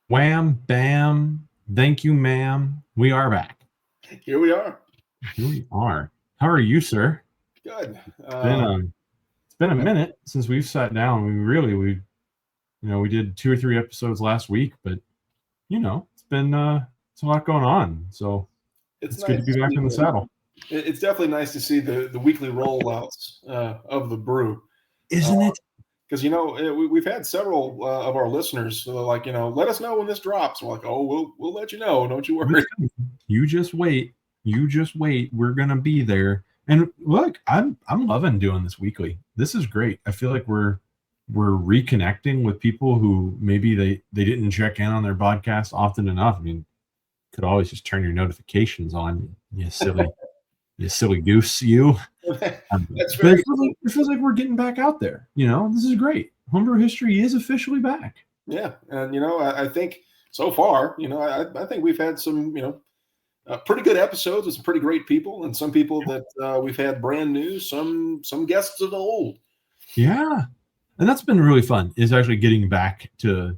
Wham, bam. Thank you, ma'am. We are back. Here we are. Here we are. How are you, sir? Good. It's been a minute since we've sat down. We did 2 or 3 episodes last week, but it's a lot going on. So it's good nice to be back in the saddle. It's definitely nice to see the weekly rollouts of the brew, Isn't it? Because we've had several of our listeners like let us know when this drops. We're like, oh, we'll let you know. Don't you worry. You just wait. You just wait. We're gonna be there. And look, I'm loving doing this weekly. This is great. I feel like we're reconnecting with people who maybe they didn't check in on their podcast often enough. I mean, could always just turn your notifications on, you silly goose, you. That's But it feels like we're getting back out there. This is great. Homebrew history is officially back. Yeah, and I think so far, I think we've had some, pretty good episodes with some pretty great people, and some people that we've had brand new, some guests of the old. Yeah, and that's been really fun. Is actually getting back to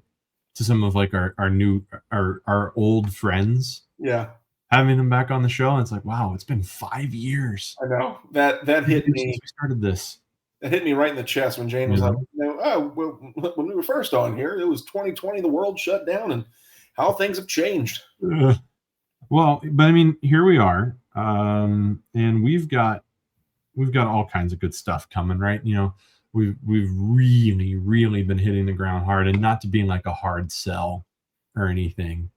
some of like our old friends. Yeah, having them back on the show, and it's like, wow, it's been 5 years. I know that hit me since we started this. It hit me right in the chest when Jane was like, when we were first on here, it was 2020, the world shut down, and how things have changed. Well, but I mean, here we are, and we've got all kinds of good stuff coming, right? We've really, really been hitting the ground hard, and not to being like a hard sell or anything,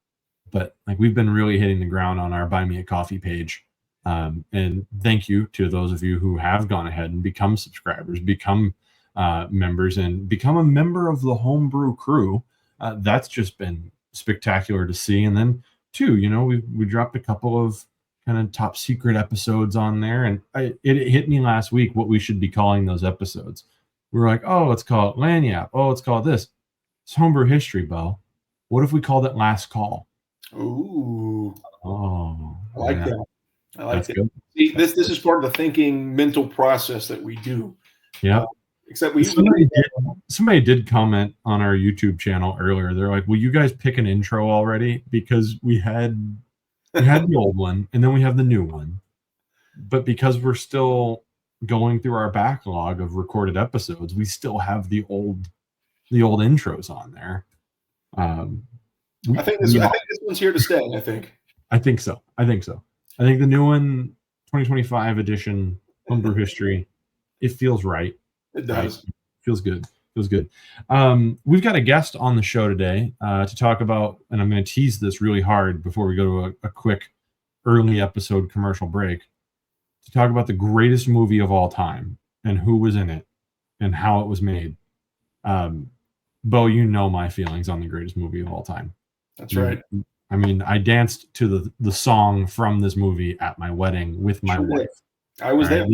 but like we've been really hitting the ground on our Buy Me a Coffee page. And thank you to those of you who have gone ahead and become subscribers, become members, and become a member of the Homebrew crew. That's just been spectacular to see. And then, too, we dropped a couple of kind of top secret episodes on there, and it hit me last week what we should be calling those episodes. We were like, oh, let's call it Lanyap. Oh, let's call it this. It's Homebrew History, Bo. What if we called it Last Call? Ooh. Oh, I like that. I like That's that. good. See, this is part of the thinking mental process that we do. Yeah. Except somebody did comment on our YouTube channel earlier. They're like, "Will you guys pick an intro already? Because we had the old one, and then we have the new one, but because we're still going through our backlog of recorded episodes, we still have the old intros on there." I think this one's here to stay. I think so. I think the new one, 2025 edition, Homebrew History, it feels right. It does. Right? Feels good. We've got a guest on the show today to talk about, and I'm going to tease this really hard before we go to a quick early episode commercial break, to talk about the greatest movie of all time and who was in it and how it was made. Bo, you know my feelings on the greatest movie of all time. That's right. I mean, I danced to the song from this movie at my wedding with my wife. I was there.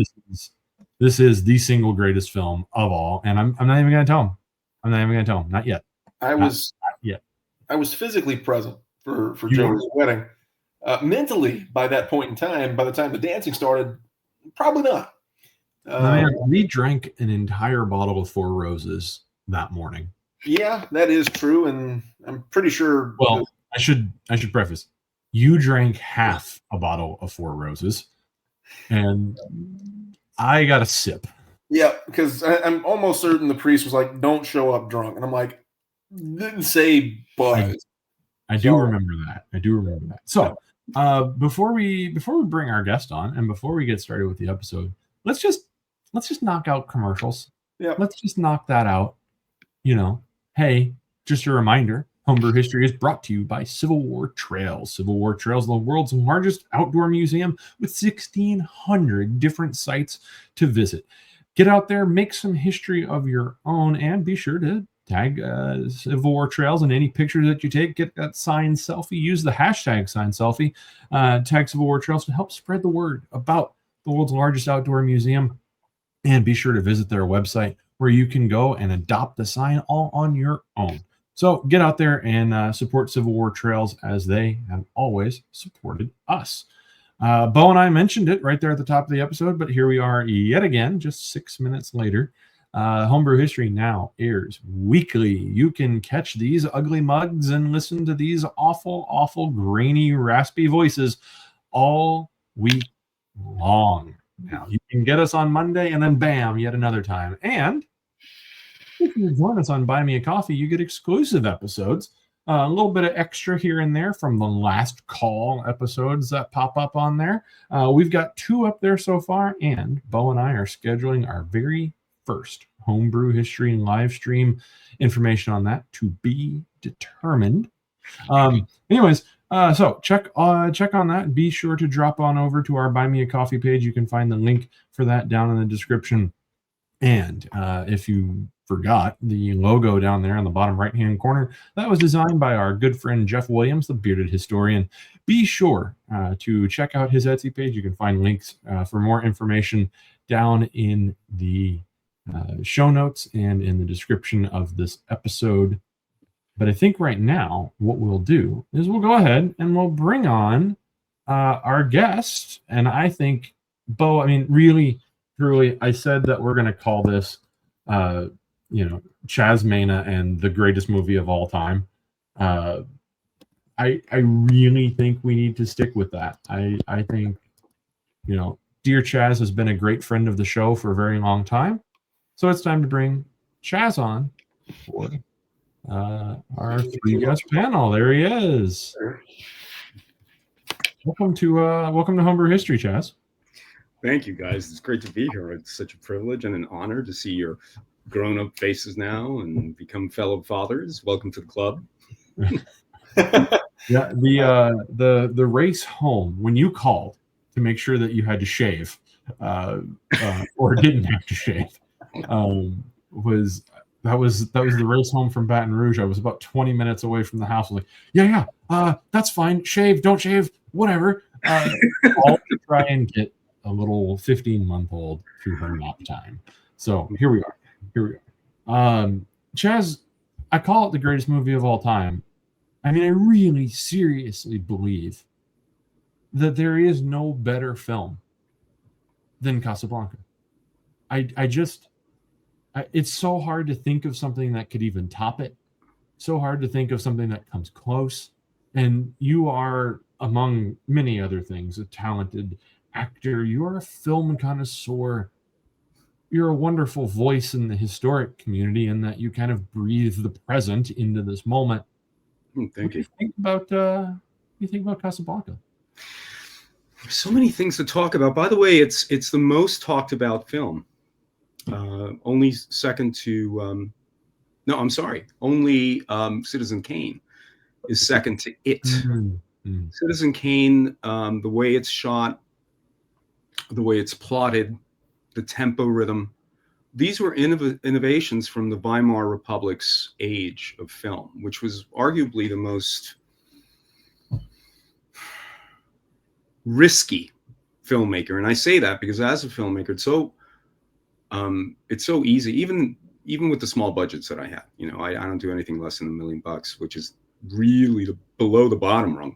This is the single greatest film of all, and I'm not even going to tell him. Not yet. Not yet. I was physically present for Joey's wedding. Mentally, by that point in time, by the time the dancing started, probably not. Man, we drank an entire bottle of Four Roses that morning. Yeah, that is true, and I'm pretty sure. Well, I should preface. You drank half a bottle of Four Roses, and I got a sip. Yeah, because I'm almost certain the priest was like, "Don't show up drunk," and I'm like, "Didn't say but." I do remember that. So, before we bring our guest on, and before we get started with the episode, let's just knock out commercials. Yeah, let's just knock that out. Hey, just a reminder. Homebrew History is brought to you by Civil War Trails. Civil War Trails, the world's largest outdoor museum with 1,600 different sites to visit. Get out there, make some history of your own, and be sure to tag Civil War Trails in any pictures that you take. Get that signed selfie. Use the hashtag signed selfie. Tag Civil War Trails to help spread the word about the world's largest outdoor museum. And be sure to visit their website where you can go and adopt the sign all on your own. So get out there and support Civil War Trails as they have always supported us. Bo and I mentioned it right there at the top of the episode, but here we are yet again, just 6 minutes later, Homebrew History now airs weekly. You can catch these ugly mugs and listen to these awful, awful, grainy, raspy voices all week long. Now, you can get us on Monday and then bam, yet another time. And if you join us on Buy Me a Coffee, you get exclusive episodes, a little bit of extra here and there from the last call episodes that pop up on there. We've got 2 up there so far, and Bo and I are scheduling our very first Homebrew History live stream. Information on that to be determined. Anyways, so check on that. Be sure to drop on over to our Buy Me a Coffee page. You can find the link for that down in the description. And if you forgot, the logo down there on the bottom right-hand corner, that was designed by our good friend Jeff Williams, the bearded historian. Be sure to check out his Etsy page. You can find links for more information down in the show notes and in the description of this episode. But I think right now what we'll do is we'll go ahead and we'll bring on our guest. And I think, Bo, I mean, really, truly, I said that we're going to call this, Chaz Mena and the greatest movie of all time. I really think we need to stick with that. I think, dear Chaz has been a great friend of the show for a very long time. So it's time to bring Chaz on for our 3-guest panel. There he is. Welcome to Homebrew History, Chaz. Thank you, guys. It's great to be here. It's such a privilege and an honor to see your grown-up faces now and become fellow fathers. Welcome to the club. Yeah, the race home when you called to make sure that you had to shave or didn't have to shave was the race home from Baton Rouge. I was about 20 minutes away from the house. I was like, that's fine. Shave, don't shave, whatever. All to try and get a little 15-month-old to her nap time. So here we are. Chaz, I call it the greatest movie of all time. I mean, I really seriously believe that there is no better film than Casablanca. It's so hard to think of something that could even top it. So hard to think of something that comes close. And you are, among many other things, a talented actor. You are a film connoisseur. You're a wonderful voice in the historic community in that you kind of breathe the present into this moment. Thank you. What do you think about Casablanca? There's so many things to talk about. By the way, it's the most talked about film. Only second to only Citizen Kane is second to it. Mm-hmm. Citizen Kane, the way it's shot, the way it's plotted, the tempo rhythm, these were innovations from the Weimar Republic's age of film, which was arguably the most risky filmmaker. And I say that because as a filmmaker, it's so easy, even with the small budgets that I have. I don't do anything less than $1 million, which is really below the bottom rung,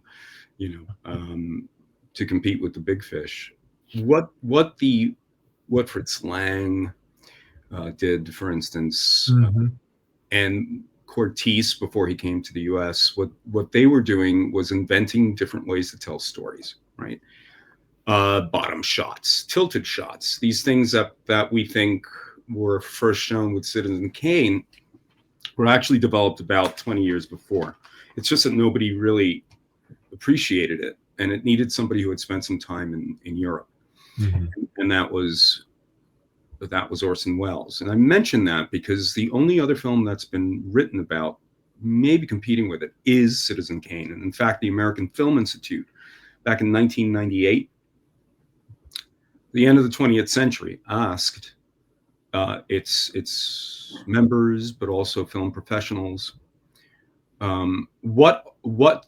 to compete with the big fish. What Fritz Lang did, for instance, and Cortese before he came to the U.S., what they were doing was inventing different ways to tell stories, right? Bottom shots, tilted shots, these things that we think were first shown with Citizen Kane were actually developed about 20 years before. It's just that nobody really appreciated it, and it needed somebody who had spent some time in Europe. Mm-hmm. And that was Orson Welles. And I mention that because the only other film that's been written about, maybe competing with it, is Citizen Kane. And in fact, the American Film Institute, back in 1998, the end of the 20th century, asked its members, but also film professionals, what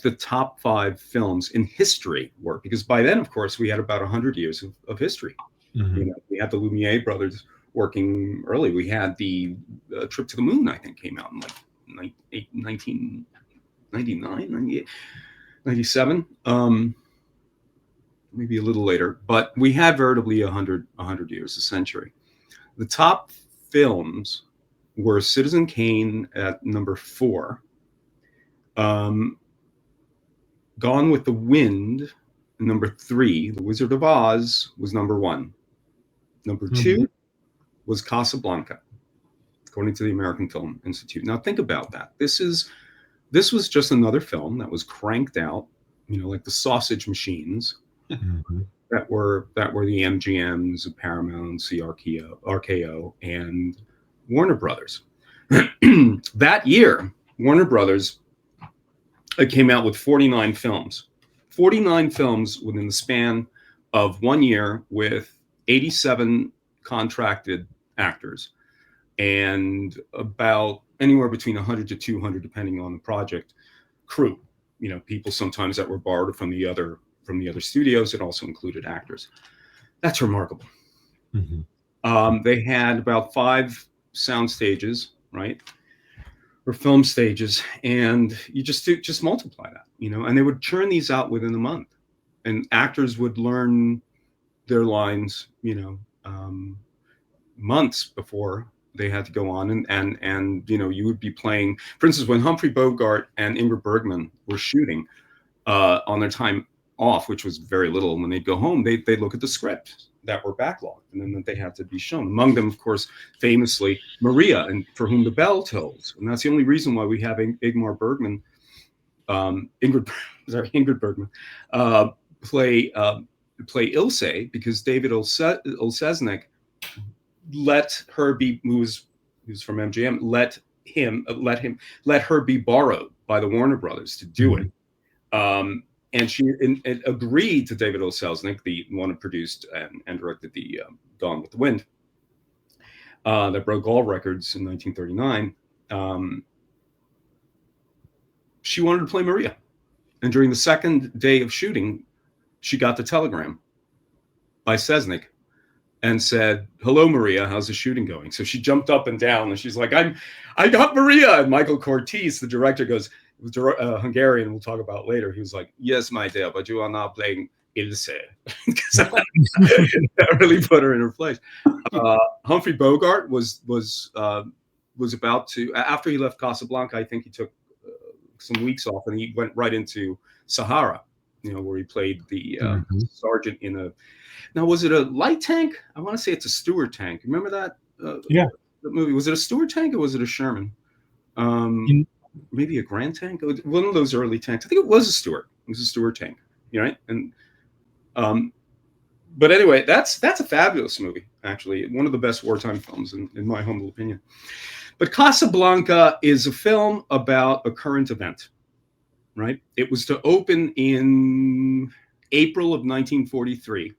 the top 5 films in history were. Because by then, of course, we had about 100 years of history. Mm-hmm. We had the Lumiere brothers working early. We had the Trip to the Moon, I think, came out in like 1999, 98, 97. Maybe a little later, but we had veritably 100 years, a century. The top films were Citizen Kane at number 4, Gone with the Wind, number 3. The Wizard of Oz was number 1. Number 2 was Casablanca, according to the American Film Institute. Now think about that. This was just another film that was cranked out, like the sausage machines that were the MGMs, Paramount, RKO, and Warner Brothers. That year, Warner Brothers came out with 49 films. 49 films within the span of 1 year, with 87 contracted actors and about anywhere between 100 to 200, depending on the project, crew. People sometimes that were borrowed from the other studios. It also included actors. That's remarkable. They had about 5 sound stages, right, or film stages, and you just multiply that, and they would churn these out within a month, and actors would learn their lines, months before they had to go on, and you would be playing. For instance, when Humphrey Bogart and Ingrid Bergman were shooting on their time off, which was very little, when they'd go home, they'd look at the script that were backlogged, and then that they had to be shown. Among them, of course, famously Maria, and For Whom the Bell Tolls, and that's the only reason why we have Ingmar Bergman, Ingrid Bergman, play Ilse, because David Olsesnik let her be, who's from MGM, let her be borrowed by the Warner Brothers to do it. And she agreed to David O. Selznick, the one who produced and directed the Gone with the Wind, that broke all records in 1939. She wanted to play Maria. And during the second day of shooting, she got the telegram by Selznick and said, "Hello, Maria, how's the shooting going?" So she jumped up and down, and she's like, I got Maria. And Michael Cortese, the director, goes, Hungarian, we'll talk about later. He was like, "Yes, my dear, but you are now playing Ilse." That really put her in her place. Humphrey Bogart was about to, after he left Casablanca, I think he took some weeks off, and he went right into Sahara, where he played the sergeant in a. Now, was it a light tank? I want to say it's a Stewart tank. Remember that? Yeah. The movie, was it a Stewart tank or was it a Sherman? Maybe a Grand tank, one of those early tanks. I think it was a Stewart. It was a Stewart tank, right? And but anyway, that's a fabulous movie. Actually, one of the best wartime films, in my humble opinion. But Casablanca is a film about a current event, right? It was to open in April of 1943,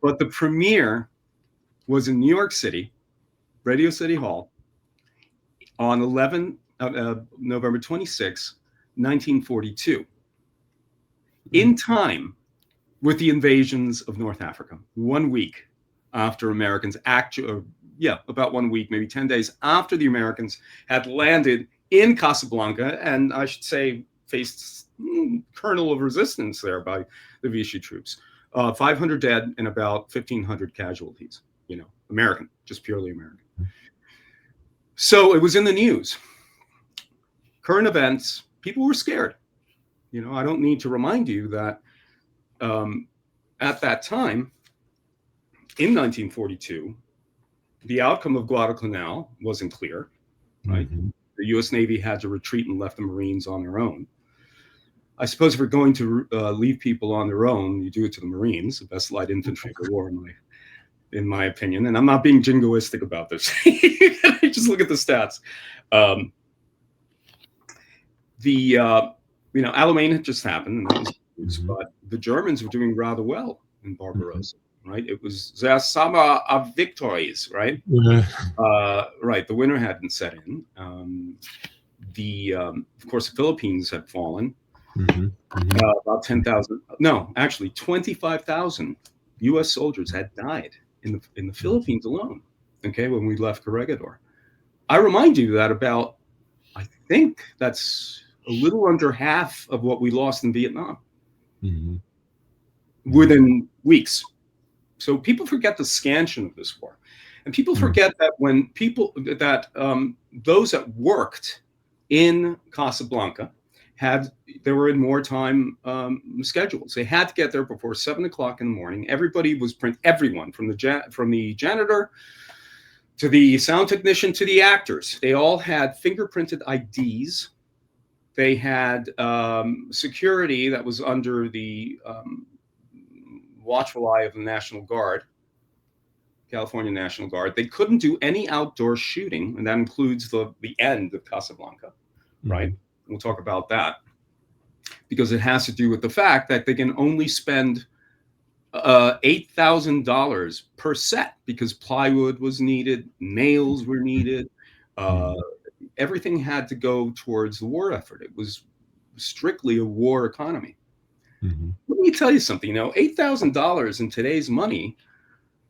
but the premiere was in New York City, Radio City Hall, on November 26, 1942, in time with the invasions of North Africa, 1 week after Americans about 1 week, maybe 10 days after the Americans had landed in Casablanca, and I should say faced kernel of resistance there by the Vichy troops. 500 dead and about 1,500 casualties, American, just purely American. So it was in the news. Current events, people were scared. I don't need to remind you that at that time, in 1942, the outcome of Guadalcanal wasn't clear, right? The U.S. Navy had to retreat and left the Marines on their own. I suppose if we're going to leave people on their own, you do it to the Marines, the best light infantry of the war, in my opinion. And I'm not being jingoistic about this. Just look at the stats. Alamein had just happened, and that was but the Germans were doing rather well in Barbarossa, right? It was their summer of victories, right? Right. The winter hadn't set in. Of course, the Philippines had fallen. About 10,000. No, actually, 25,000 U.S. soldiers had died in the Philippines alone. Okay, when we left Corregidor, I remind you that I think that's a little under half of what we lost in Vietnam within weeks. So people forget the scansion of this war. And people forget that when people those that worked in Casablanca they were in wartime schedules. They had to get there before 7 o'clock in the morning. Everyone from the janitor to the sound technician to the actors, they all had fingerprinted IDs. They had security that was under the watchful eye of the National Guard, California National Guard. They couldn't do any outdoor shooting, and that includes the end of Casablanca, right? We'll talk about that, because it has to do with the fact that they can only spend $8,000 per set, because plywood was needed, nails were needed, everything had to go towards the war effort. It was strictly a war economy. Let me tell you something. $8,000 in today's money.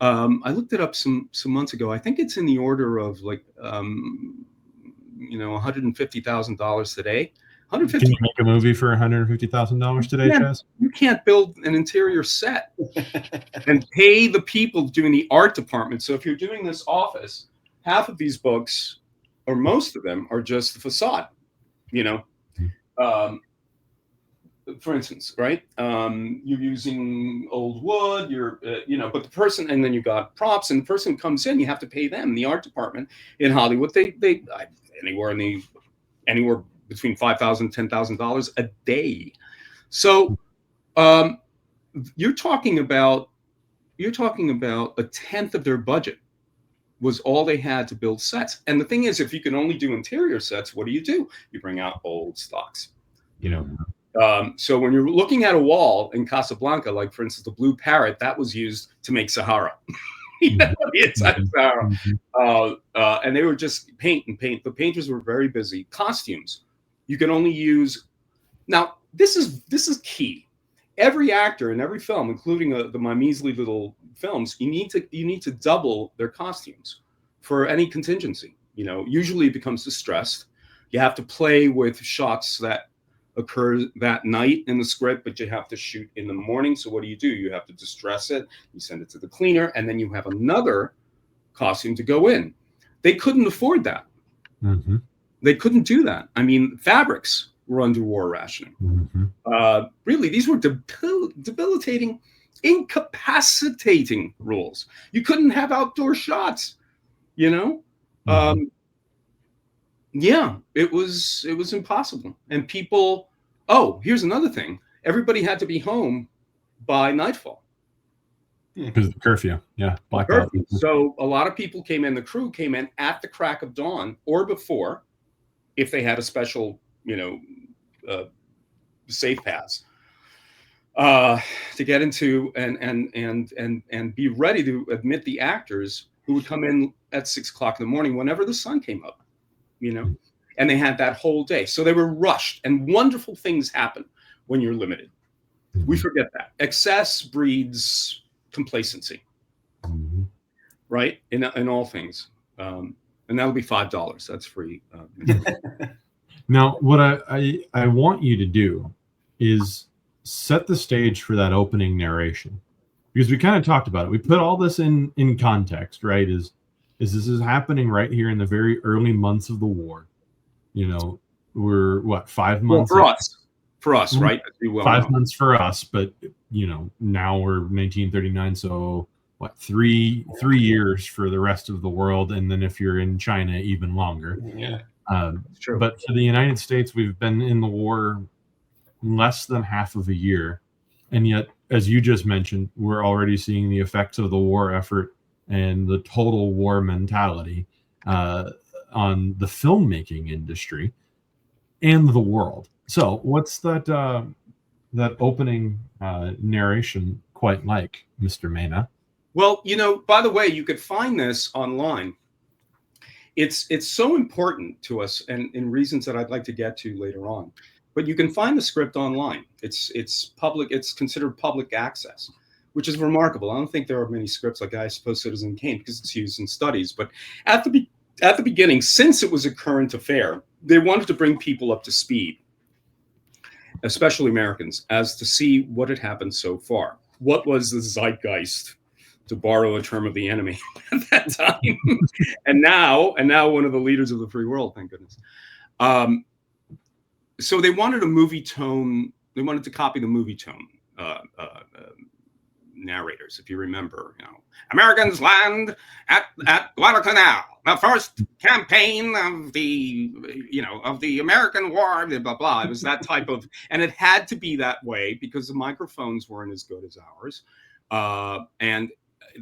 I looked it up some months ago. I think it's in the order of like $150,000 today. Can you make a movie for $150,000 today, Chaz? You can't build an interior set and pay the people doing the art department. So if you're doing this office, half of these books, or most of them, are just the facade. For instance, right? You're using old wood. But the person, and then you got props, and the person comes in, you have to pay them. The art department in Hollywood, they anywhere between $5,000 and $10,000 a day. So you're talking about a tenth of their budget was all they had to build sets. And the thing is, if you can only do interior sets, what do? You bring out old stocks, So when you're looking at a wall in Casablanca, like for instance, the blue parrot, that was used to make Sahara. Sahara. And they were just paint. The painters were very busy. Costumes. You can only use. Now, this is key. Every actor in every film, including my measly little films, you need to double their costumes for any contingency. Usually it becomes distressed. You have to play with shots that occur that night in the script, but you have to shoot in the morning. So what do? You have to distress it. You send it to the cleaner, and then you have another costume to go in. They couldn't afford that. They couldn't do that. I mean, fabrics were under war rationing. Really, these were debilitating, incapacitating rules. You couldn't have outdoor shots, Yeah, it was impossible. And people, here's another thing. Everybody had to be home by nightfall. Because of the curfew. Yeah. Blackout. So a lot of people the crew came in at the crack of dawn or before, if they had a special, safe pass to get into and be ready to admit the actors who would come in at 6 o'clock in the morning whenever the sun came up, and they had that whole day. So they were rushed, and wonderful things happen when you're limited. We forget that. Excess breeds complacency, right? In all things. And that'll be $5. That's free. Now, what I want you to do is set the stage for that opening narration, because we kind of talked about it. We put all this in context, right? Is this is happening right here in the very early months of the war. We're what, 5 months? Well, for us, right? 5 months for us, but now we're 1939, so what, 3 years for the rest of the world, and then if you're in China, even longer. Yeah. True. But for the United States, we've been in the war less than half of a year, and yet, as you just mentioned, we're already seeing the effects of the war effort and the total war mentality on the filmmaking industry and the world. So what's that opening narration quite like, Mr. Mena? Well, by the way, you could find this online. It's so important to us, and in reasons that I'd like to get to later on. But you can find the script online. It's public. It's considered public access, which is remarkable. I don't think there are many scripts like I suppose Citizen Kane, because it's used in studies. But at the beginning, since it was a current affair, they wanted to bring people up to speed, especially Americans, as to see what had happened so far. What was the zeitgeist to borrow a term of the enemy at that time. and now one of the leaders of the free world, thank goodness. So they wanted a movie tone. They wanted to copy the movie tone narrators, if you remember. Americans land at Guadalcanal, the first campaign of the American War, blah, blah, blah. It was that type of, and it had to be that way because the microphones weren't as good as ours. And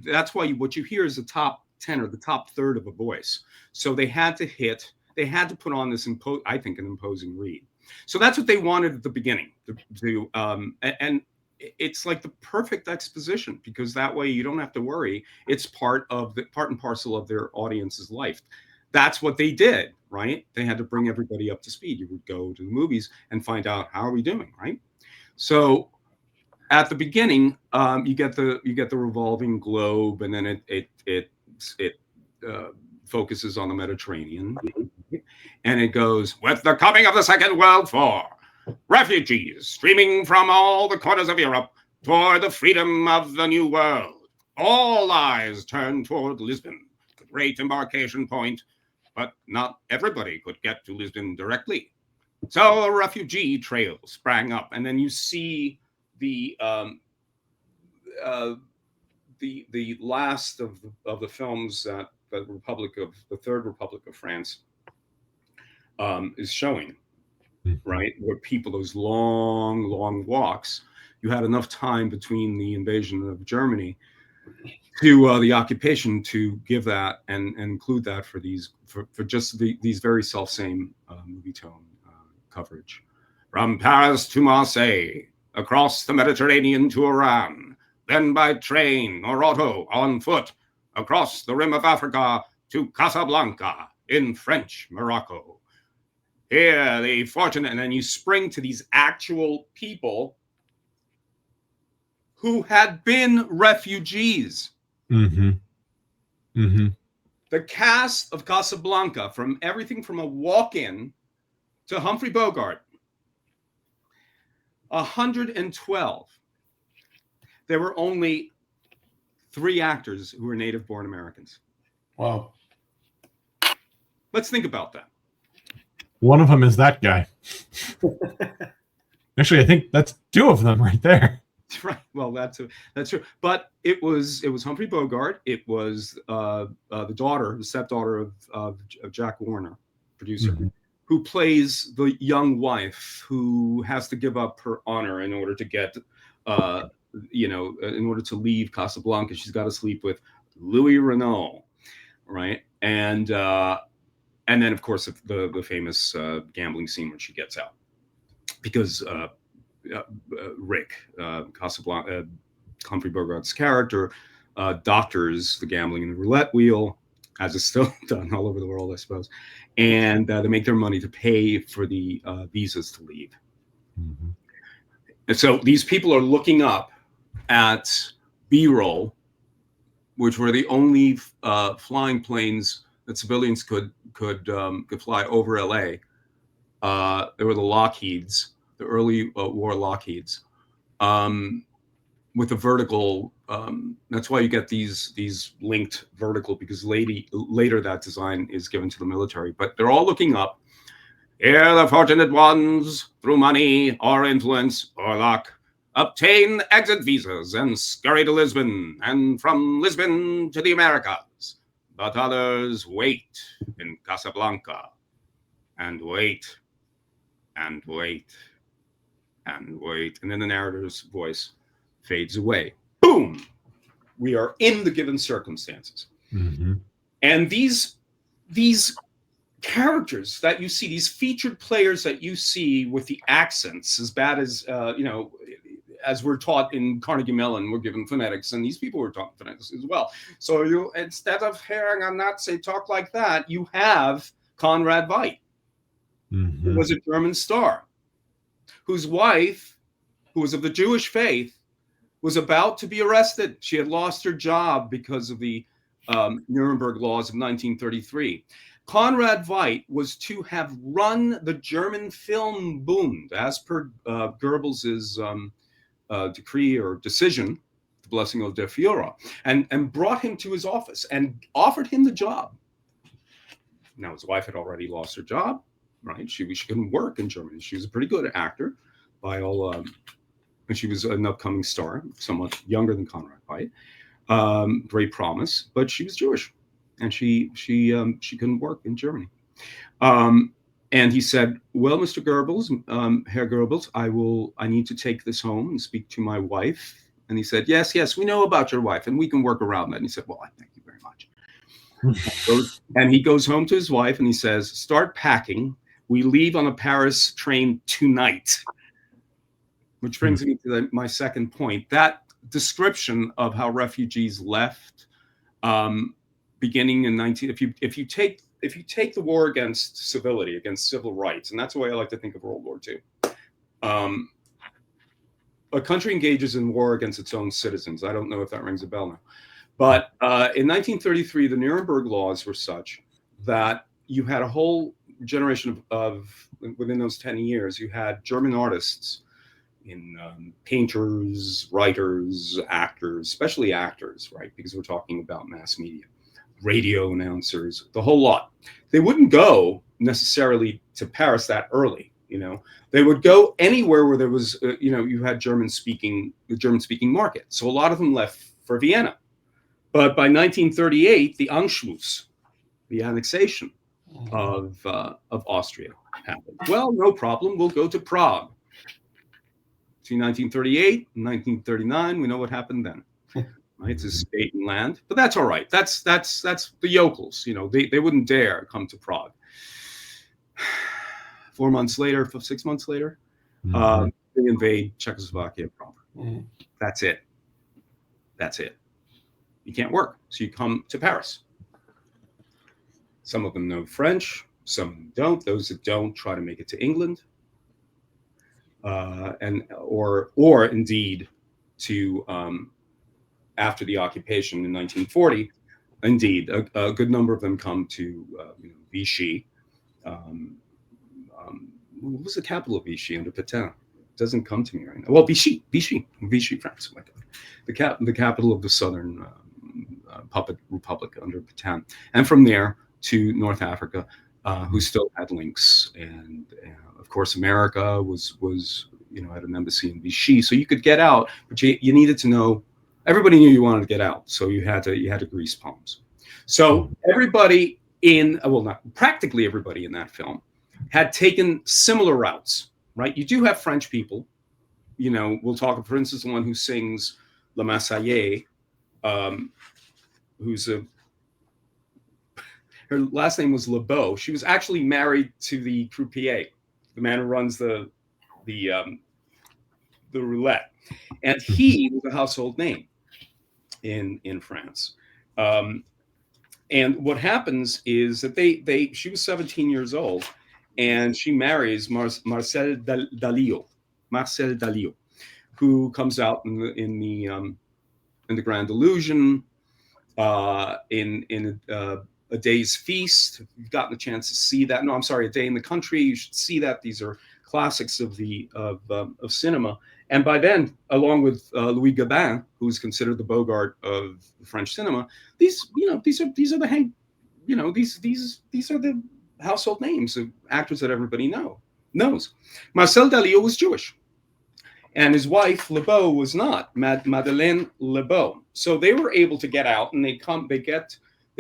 that's why what you hear is the top 10 or the top third of a voice. So they had to put on this, I think, an imposing read. So that's what they wanted at the beginning and it's like the perfect exposition, because that way you don't have to worry. It's part and parcel of their audience's life. That's what they did, right? They had to bring everybody up to speed. You would go to the movies and find out, how are we doing, right? So at the beginning, you get the revolving globe, and then it focuses on the Mediterranean, and it goes, with the coming of the Second World War, refugees streaming from all the corners of Europe toward the freedom of the New World. All eyes turned toward Lisbon, the great embarkation point, but not everybody could get to Lisbon directly. So a refugee trail sprang up, and then you see the last of the films that the Third Republic of France is showing. Right, where those long walks, you had enough time between the invasion of Germany to the occupation to give that and include that for these very self-same movie tone coverage. From Paris to Marseille, across the Mediterranean to Iran, then by train or auto on foot across the rim of Africa to Casablanca in French Morocco. Here, the fortunate, and then you spring to these actual people who had been refugees. Mm-hmm. Mm-hmm. The cast of Casablanca, from everything from a walk-in to Humphrey Bogart, 112. There were only 3 actors who were native-born Americans. Wow. Let's think about that. One of them is that guy. Actually, I think that's 2 of them right there. Right. Well, that's true. But it was Humphrey Bogart. It was the stepdaughter of Jack Warner, producer, mm-hmm. who plays the young wife who has to give up her honor in order to get, in order to leave Casablanca. She's got to sleep with Louis Renault, right? And then, of course, the famous gambling scene when she gets out, because Rick, Casablanca, Humphrey Bogart's character, doctors the gambling in the roulette wheel, as is still done all over the world, I suppose, and they make their money to pay for the visas to leave. Mm-hmm. And so these people are looking up at B-roll, which were the only flying planes that civilians could fly over LA. There were the Lockheeds, the early war Lockheeds, with a vertical. That's why you get these linked vertical, because later that design is given to the military. But they're all looking up. Here the fortunate ones, through money or influence or luck, obtain exit visas and scurry to Lisbon, and from Lisbon to the Americas. But others wait in Casablanca, and wait, and wait, and wait. And then the narrator's voice fades away. Boom! We are in the given circumstances. Mm-hmm. And these characters that you see, these featured players that you see with the accents, as bad as, as we're taught in Carnegie Mellon, we're given phonetics, and these people were taught phonetics as well. So you, instead of hearing a Nazi talk like that, you have Conrad Veidt, mm-hmm. who was a German star, whose wife, who was of the Jewish faith, was about to be arrested. She had lost her job because of the Nuremberg laws of 1933. Conrad Veidt was to have run the German film Bund, as per Goebbels's decree or decision the blessing of der Führer, and brought him to his office and offered him the job. Now, his wife had already lost her job, right? She couldn't work in Germany. She was a pretty good actor by all, and she was an upcoming star, somewhat younger than Conrad Veidt. Great promise, but she was Jewish, and she couldn't work in Germany. And he said, "Well, Mr. Goebbels, Herr Goebbels, I need to take this home and speak to my wife." And he said, "Yes, we know about your wife, and we can work around that." And he said, "Well, I thank you very much." And he goes home to his wife and he says, "Start packing. We leave on a Paris train tonight." Which brings me to my second point. That description of how refugees left, beginning in if you take the war against civility, against civil rights, and that's the way I like to think of World War II. A country engages in war against its own citizens. I don't know if that rings a bell now. But in 1933, the Nuremberg laws were such that you had a whole generation of within those 10 years, you had German artists in painters, writers, actors, especially actors, right? Because we're talking about mass media, radio announcers, the whole lot. They wouldn't go necessarily to Paris that early, you know. They would go anywhere where there was, you had the German-speaking market. So a lot of them left for Vienna. But by 1938, the Anschluss, the annexation of Austria happened. Well, no problem. We'll go to Prague. Between 1938 and 1939, we know what happened then. Right? It's a state and land, but that's all right. That's the yokels. You know, they wouldn't dare come to Prague. 6 months later, they invade Czechoslovakia proper. That's it. You can't work, so you come to Paris. Some of them know French, some don't. Those that don't try to make it to England, or indeed to after the occupation in 1940. Indeed, a good number of them come to Vichy. What was the capital of Vichy under Pétain? It doesn't come to me right now. Well, Vichy, France. Oh my God. The capital of the southern puppet republic under Pétain, and from there to North Africa, who still had links, and of course America was had an embassy in Vichy, so you could get out, but you needed to know. Everybody knew you wanted to get out, so you had to grease palms. So everybody practically everybody in that film had taken similar routes, right? You do have French people, we'll talk, for instance, the one who sings La Marseillaise, her last name was Lebeau. She was actually married to the croupier, the man who runs the roulette, and he was a household name in France. And what happens is that she was 17 years old, and she marries Marcel Dalio, who comes out in the Grand Illusion, in A Day's Feast. If you've gotten a chance to see that. No, I'm sorry, A Day in the Country. You should see that. These are classics of cinema. And by then, along with Louis Gabin, who's considered the Bogart of French cinema, these are the household names of actors that everybody knows. Marcel Dalio was Jewish, and his wife Lebeau was not, Madeleine Lebeau. So they were able to get out, and they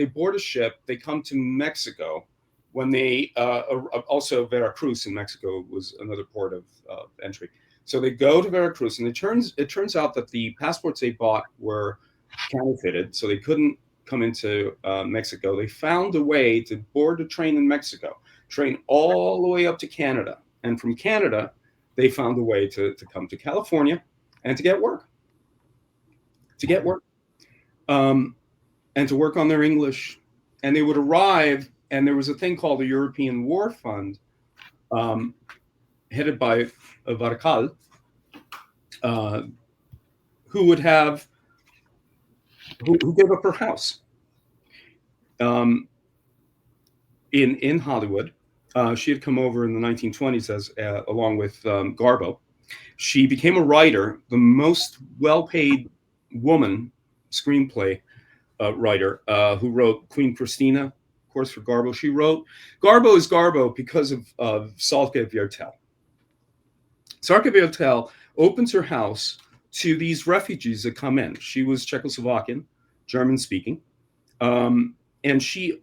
board a ship, they come to Mexico. When they also Veracruz in Mexico was another port of entry. So they go to Veracruz, and it turns out that the passports they bought were counterfeited, so they couldn't come into Mexico. They found a way to board a train in Mexico, train all the way up to Canada, and from Canada they found a way to come to California and to get work, and to work on their English. And they would arrive, and there was a thing called the European War Fund, headed by Varcal, who gave up her house in Hollywood. She had come over in the 1920s along with Garbo. She became a writer, the most well-paid woman screenplay writer who wrote Queen Christina, of course, for Garbo. She wrote Garbo is Garbo because of Salke Viertel. Salke Viertel opens her house to these refugees that come in. She was Czechoslovakian, German speaking, and she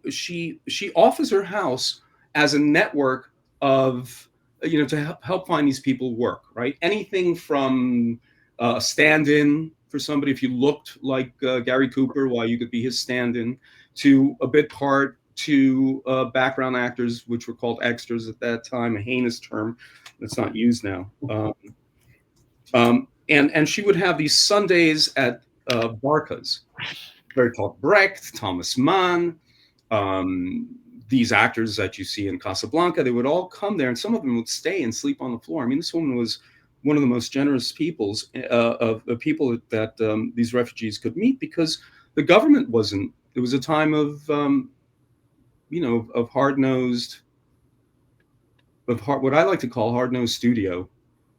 offers her house as a network of, to help find these people work, right? Anything from a stand-in for somebody, if you looked like Gary Cooper, why you could be his stand-in, to a bit part, to background actors, which were called extras at that time, a heinous term that's not used now. And she would have these Sundays at Barca's. Bertolt Brecht, Thomas Mann, these actors that you see in Casablanca, they would all come there, and some of them would stay and sleep on the floor. I mean, this woman was one of the most generous peoples of the people that these refugees could meet, because the government wasn't. It was a time of, of hard-nosed, what I like to call hard-nosed studio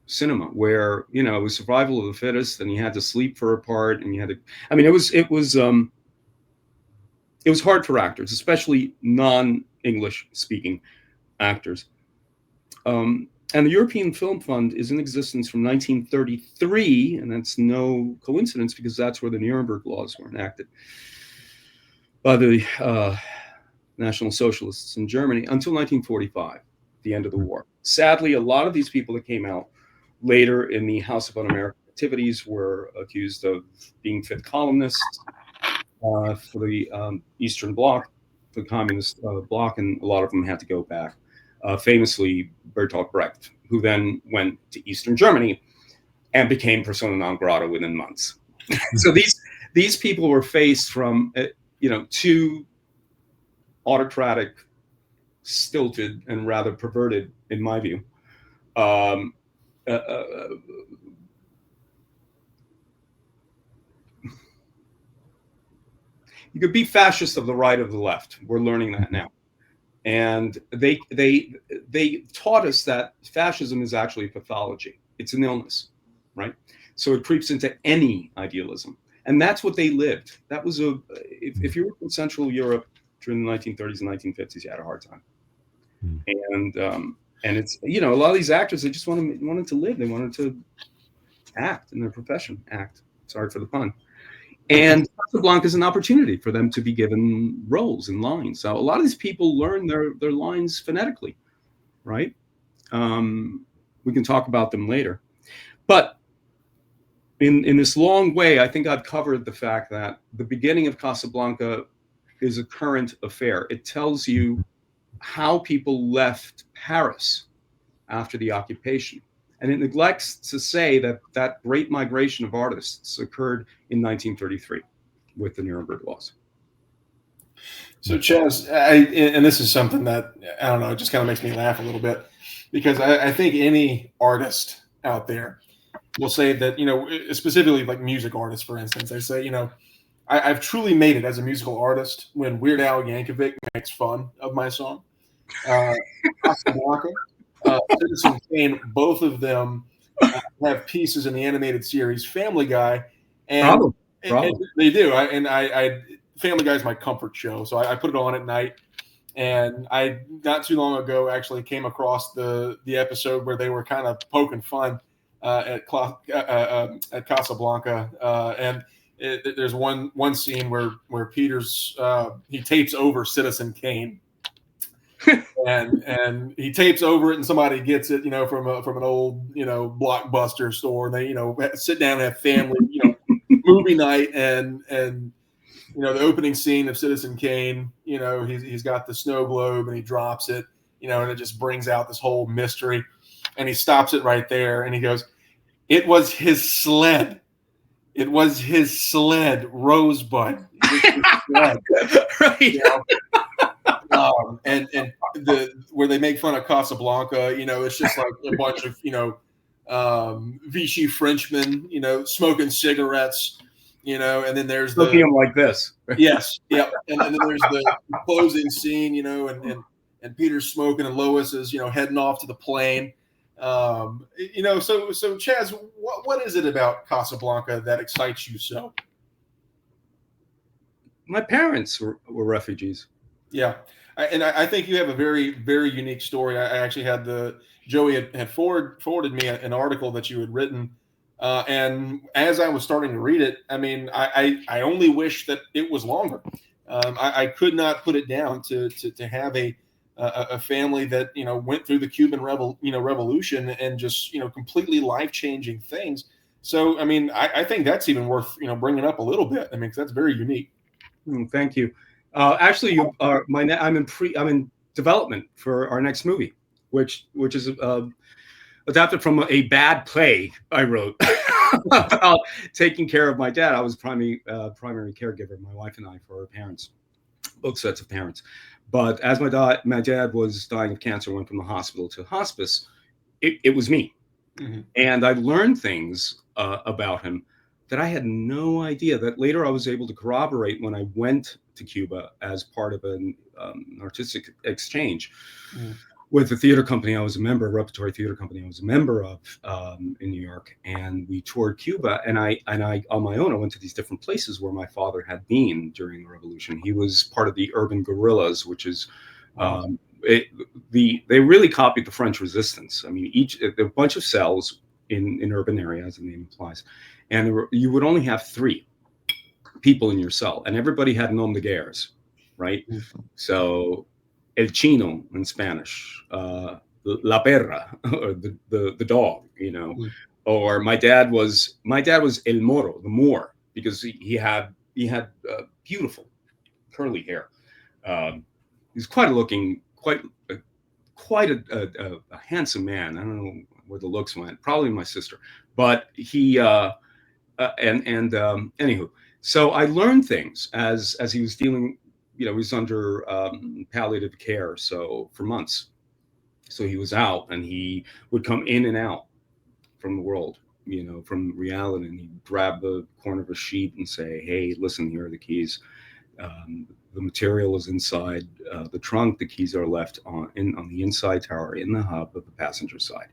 cinema, where it was survival of the fittest, and you had to sleep for a part, and you had to. I mean, it was hard for actors, especially non-English speaking actors. And the European Film Fund is in existence from 1933, and that's no coincidence because that's where the Nuremberg laws were enacted by the National Socialists in Germany until 1945, the end of the war. Sadly, a lot of these people that came out later in the House of Un-American Activities were accused of being fit columnists for the Eastern Bloc, the Communist Bloc, and a lot of them had to go back. Famously, Bertolt Brecht, who then went to Eastern Germany and became persona non grata within months. So these people were faced from two autocratic, stilted, and rather perverted, in my view, you could be fascist of the right or the left. We're learning that now. And they taught us that fascism is actually a pathology. It's an illness, right? So it creeps into any idealism. And that's what they lived. That was if you were from Central Europe during the 1930s and 1950s, you had a hard time. And it's, a lot of these actors, they just wanted to live. They wanted to act in their profession, Sorry for the pun. And Casablanca is an opportunity for them to be given roles and lines. So a lot of these people learn their lines phonetically, right? We can talk about them later. But in this long way, I think I've covered the fact that the beginning of Casablanca is a current affair. It tells you how people left Paris after the occupation. And it neglects to say that great migration of artists occurred in 1933 with the Nuremberg laws. So Chaz, and this is something that, I don't know, it just kind of makes me laugh a little bit, because I think any artist out there will say that, specifically like music artists, for instance, they say, I've truly made it as a musical artist when Weird Al Yankovic makes fun of my song. Casablanca, Citizen Kane, both of them have pieces in the animated series Family Guy, and they do. I Family Guy is my comfort show, so I put it on at night. And I not too long ago actually came across the episode where they were kind of poking fun at Casablanca, and there's one scene where Peter's he tapes over Citizen Kane. and he tapes over it, and somebody gets it, from an old, Blockbuster store. And they, sit down and have family, movie night, and the opening scene of Citizen Kane, he's got the snow globe and he drops it, and it just brings out this whole mystery. And he stops it right there, and he goes, "It was his sled. It was his sled, Rosebud." It was his sled. Right. And where they make fun of Casablanca, it's just like a bunch of Vichy Frenchmen, smoking cigarettes, and then there's looking at them like this. Yes, yeah, and then there's the closing scene, and Peter's smoking, and Lois is heading off to the plane. So Chaz, what is it about Casablanca that excites you so? my parents were refugees. Yeah. I think you have a very, very unique story. I actually had Joey had forwarded me an article that you had written. And as I was starting to read it, I mean, I only wish that it was longer. I could not put it down to have a family that, went through the Cuban revolution and just, completely life-changing things. So, I mean, I think that's even worth, bringing up a little bit. I mean, 'cause that's very unique. Thank you. Actually, you are I'm in development for our next movie, which is adapted from a bad play I wrote about taking care of my dad. I was primary caregiver, my wife and I, for our parents, both sets of parents. But as my dad was dying of cancer, went from the hospital to hospice, it was me. Mm-hmm. And I learned things about him that I had no idea, that later I was able to corroborate when I went to Cuba as part of an artistic exchange with the theater company I was a member, a repertory theater company I was a member of in New York. And we toured Cuba, and I on my own, I went to these different places where my father had been during the revolution. He was part of the urban guerrillas, which is they really copied the French resistance. I mean, a bunch of cells in urban areas, as the name implies, and you would only have 3 people in your cell, and everybody had nom de guerres, right? So el chino in Spanish, la perra, or the dog, or my dad was el moro, the Moor, because he had beautiful curly hair. He's quite a handsome man. I don't know where the looks went. Probably my sister, but he anywho. So I learned things as he was dealing. He was under palliative care, so for months. So he was out, and he would come in and out from the world, from reality, and he'd grab the corner of a sheet and say, "Hey, listen, here are the keys. The material is inside the trunk. The keys are left on the inside tower in the hub of the passenger side."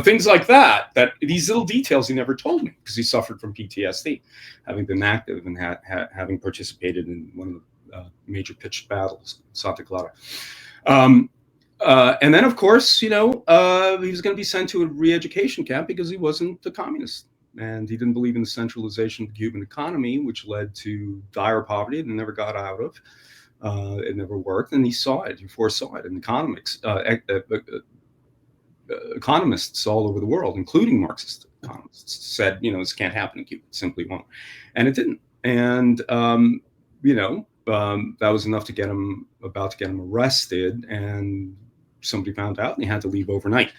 Things like that. That these little details he never told me, because he suffered from PTSD, having been active and having participated in one of the major pitched battles, Santa Clara. And then, of course, he was going to be sent to a re-education camp because he wasn't a communist. And he didn't believe in the centralization of the Cuban economy, which led to dire poverty and never got out of. It never worked, and he foresaw it. And economists all over the world, including Marxist economists, said, this can't happen in Cuba. It simply won't. And it didn't. And, that was enough to get him arrested, and somebody found out, and he had to leave overnight.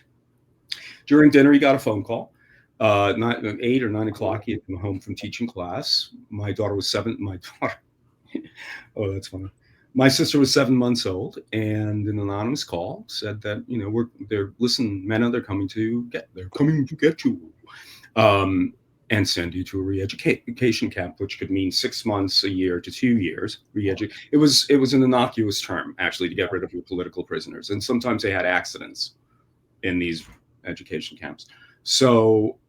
During dinner, he got a phone call. 8 or 9 o'clock, he had come home from teaching class. My daughter was 7. Oh, that's funny. My sister was 7 months old, and an anonymous call said that, listen, Mena, they're coming to get you, and send you to a re-education camp, which could mean 6 months, a year to 2 years. It was an innocuous term, actually, to get rid of your political prisoners, and sometimes they had accidents in these education camps. So,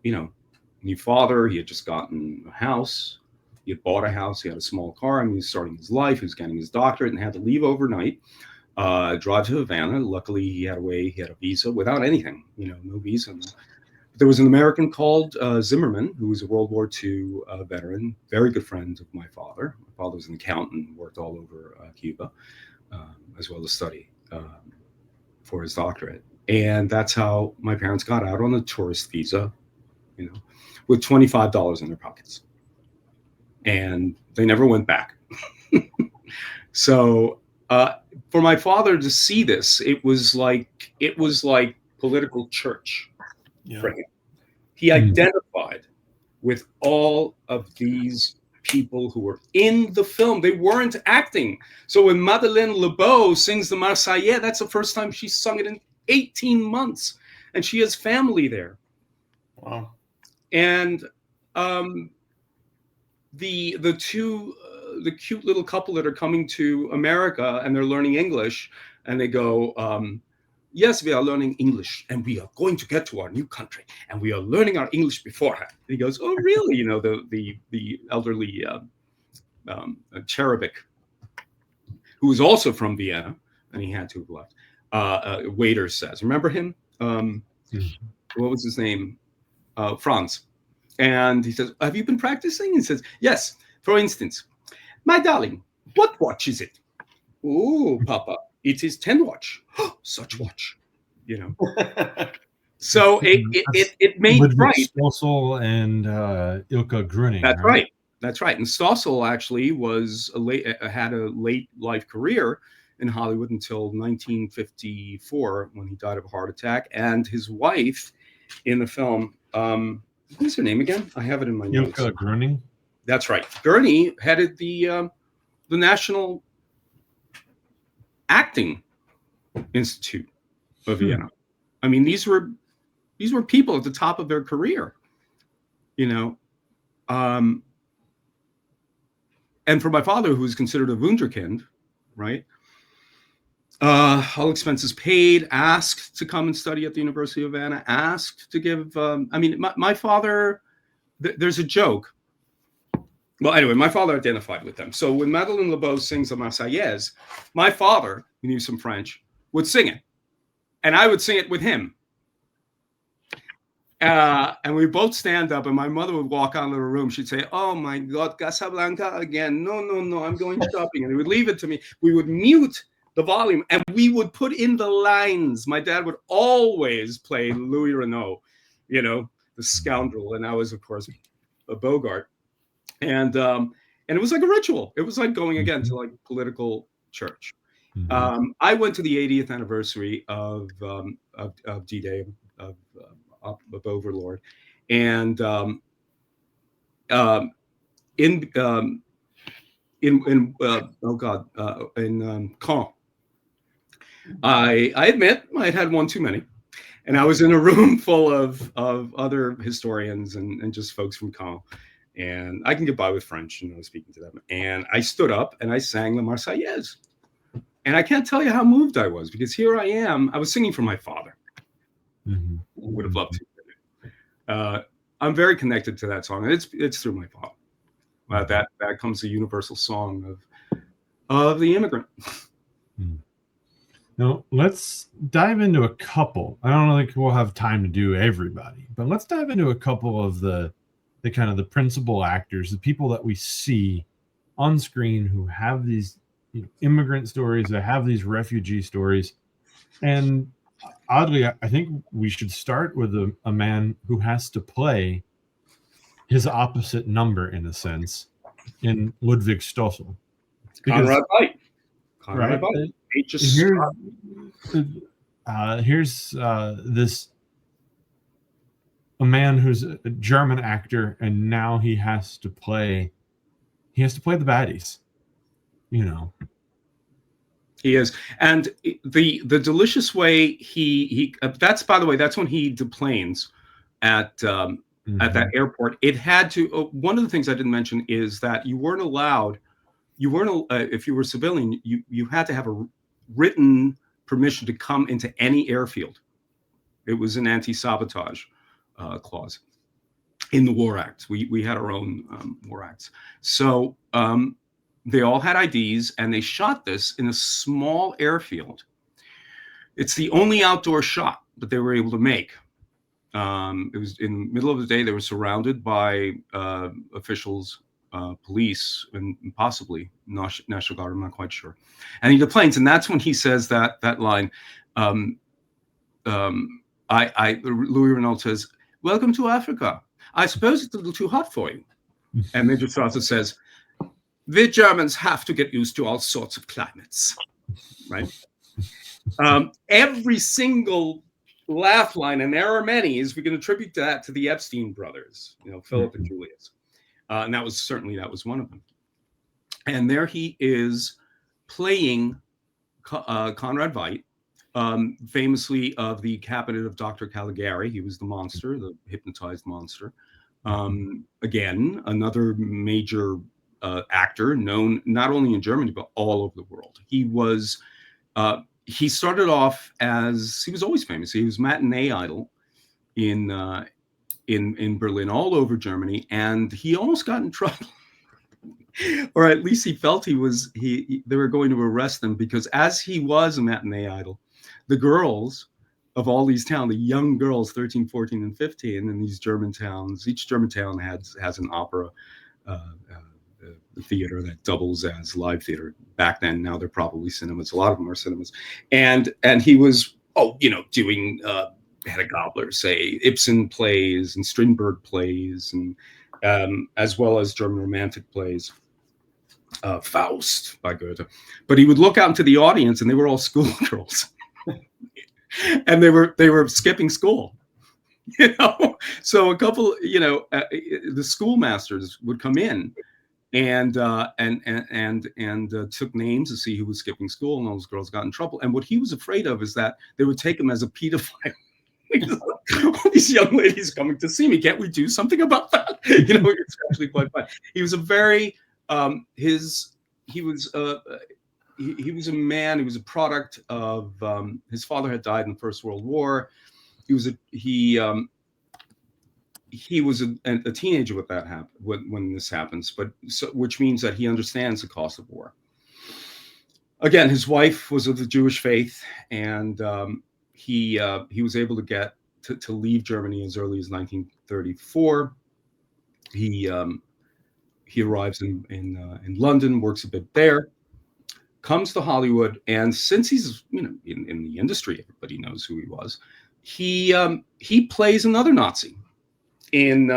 my father, he had just gotten a house. He had bought a house. He had a small car. I mean, he was starting his life. He was getting his doctorate and had to leave overnight, drive to Havana. Luckily, he had a visa without anything, no visa. There was an American called Zimmerman, who was a World War II veteran, very good friend of my father. My father was an accountant and worked all over Cuba, as well as study for his doctorate. And that's how my parents got out on a tourist visa, with $25 in their pockets. And they never went back. So for my father to see this, it was like political church for him. He identified with all of these people who were in the film. They weren't acting. So when Madeleine Lebeau sings the Marseillaise, that's the first time she's sung it in 18 months, and she has family there. Wow. And the cute little couple that are coming to America, and they're learning English, and they go, yes, we are learning English, and we are going to get to our new country, and we are learning our English beforehand. And he goes, oh, really? The elderly cherubic, who was also from Vienna, and he had to have left. Waiter says, remember him? What was his name? Franz. And he says, have you been practicing? He says, yes. For instance, my darling, what watch is it? Oh, Papa, it is 10 watch. Such watch, you know. So it made right. Stossel and Ilka Grüning. That's right. That's right. And Stossel actually had a late life career in Hollywood until 1954 when he died of a heart attack. And his wife in the film, what is her name again? I have it in my notes. Ilka Grüning. That's right. Gurney headed the National Acting Institute of Vienna. I mean, these were people at the top of their career, you know. And for my father, who was considered a Wunderkind, right? All expenses paid, asked to come and study at the University of Vienna, asked to give, my father, there's a joke. Well, anyway, my father identified with them. So when Madeleine LeBeau sings the Marseillaise, my father, who knew some French, would sing it. And I would sing it with him. And we both stand up, and my mother would walk out of the room. She'd say, oh, my God, Casablanca again. No, I'm going shopping. And he would leave it to me. We would mute the volume, and we would put in the lines. My dad would always play Louis Renault, you know, the scoundrel. And I was, of course, a Bogart. And it was like a ritual. It was like going again to like political church. I went to the 80th anniversary of D-Day, of Overlord, and in Caen. I admit I had one too many, and I was in a room full of other historians and just folks from Caen. And I can get by with French, you know, speaking to them. And I stood up and I sang the Marseillaise. And I can't tell you how moved I was, because here I am. I was singing for my father. Would have loved to. I'm very connected to that song, and it's through my father. That comes the universal song of the immigrant. Now let's dive into a couple. I don't think we'll have time to do everybody, but let's dive into a couple of the kind of the principal actors, the people that we see on screen who have these immigrant stories, that have these refugee stories. And oddly, I think we should start with a man who has to play his opposite number, in a sense, in Ludwig Stossel. Conrad Veidt. Right? Here's this a man who's a German actor, and now he has to play the baddies. You know, he is, and the delicious way he that's, by the way, that's when he deplanes at that airport. It had to. One of the things I didn't mention is that you weren't allowed. If you were civilian, you had to have a written permission to come into any airfield. It was an anti-sabotage clause in the War Acts. We had our own War Acts. So they all had IDs, and they shot this in a small airfield. It's the only outdoor shot that they were able to make. It was in the middle of the day. They were surrounded by officials, police, and possibly National Guard. I'm not quite sure. And he deplanes, and that's when he says that line. Louis Renault says, "Welcome to Africa. I suppose it's a little too hot for you." And Major Strasser says, "The Germans have to get used to all sorts of climates," right? Every single laugh line, and there are many, is we can attribute that to the Epstein brothers, Philip and Julius. And that was one of them. And there he is playing Conrad Veidt, famously of the cabinet of Dr. Caligari. He was the monster, the hypnotized monster. Again, another major actor known not only in Germany, but all over the world. He started off as, he was always famous. He was matinee idol in Berlin, all over Germany, and he almost got in trouble. or at least he felt he was. They were going to arrest him because, as he was a matinee idol, the girls of all these towns, the young girls, 13, 14, and 15, in these German towns, each German town has an opera theater that doubles as live theater. Back then, now they're probably cinemas. A lot of them are cinemas. And he was, doing Hedda Gabler, say, Ibsen plays and Strindberg plays, and as well as German Romantic plays. Faust by Goethe. But he would look out into the audience, and they were all schoolgirls. And they were skipping school, So a couple, the schoolmasters would come in and took names to see who was skipping school, and all those girls got in trouble. And what he was afraid of is that they would take him as a pedophile. All these young ladies coming to see me. Can't we do something about that? It's actually quite fun. He was a very he was a man. He was a product of his father had died in the First World War. He was a teenager when that happened. When this happens, which means that he understands the cost of war. Again, his wife was of the Jewish faith, and he was able to get to leave Germany as early as 1934. He arrives in London, works a bit there, comes to Hollywood, and since he's in the industry, everybody knows who he was. He plays another Nazi in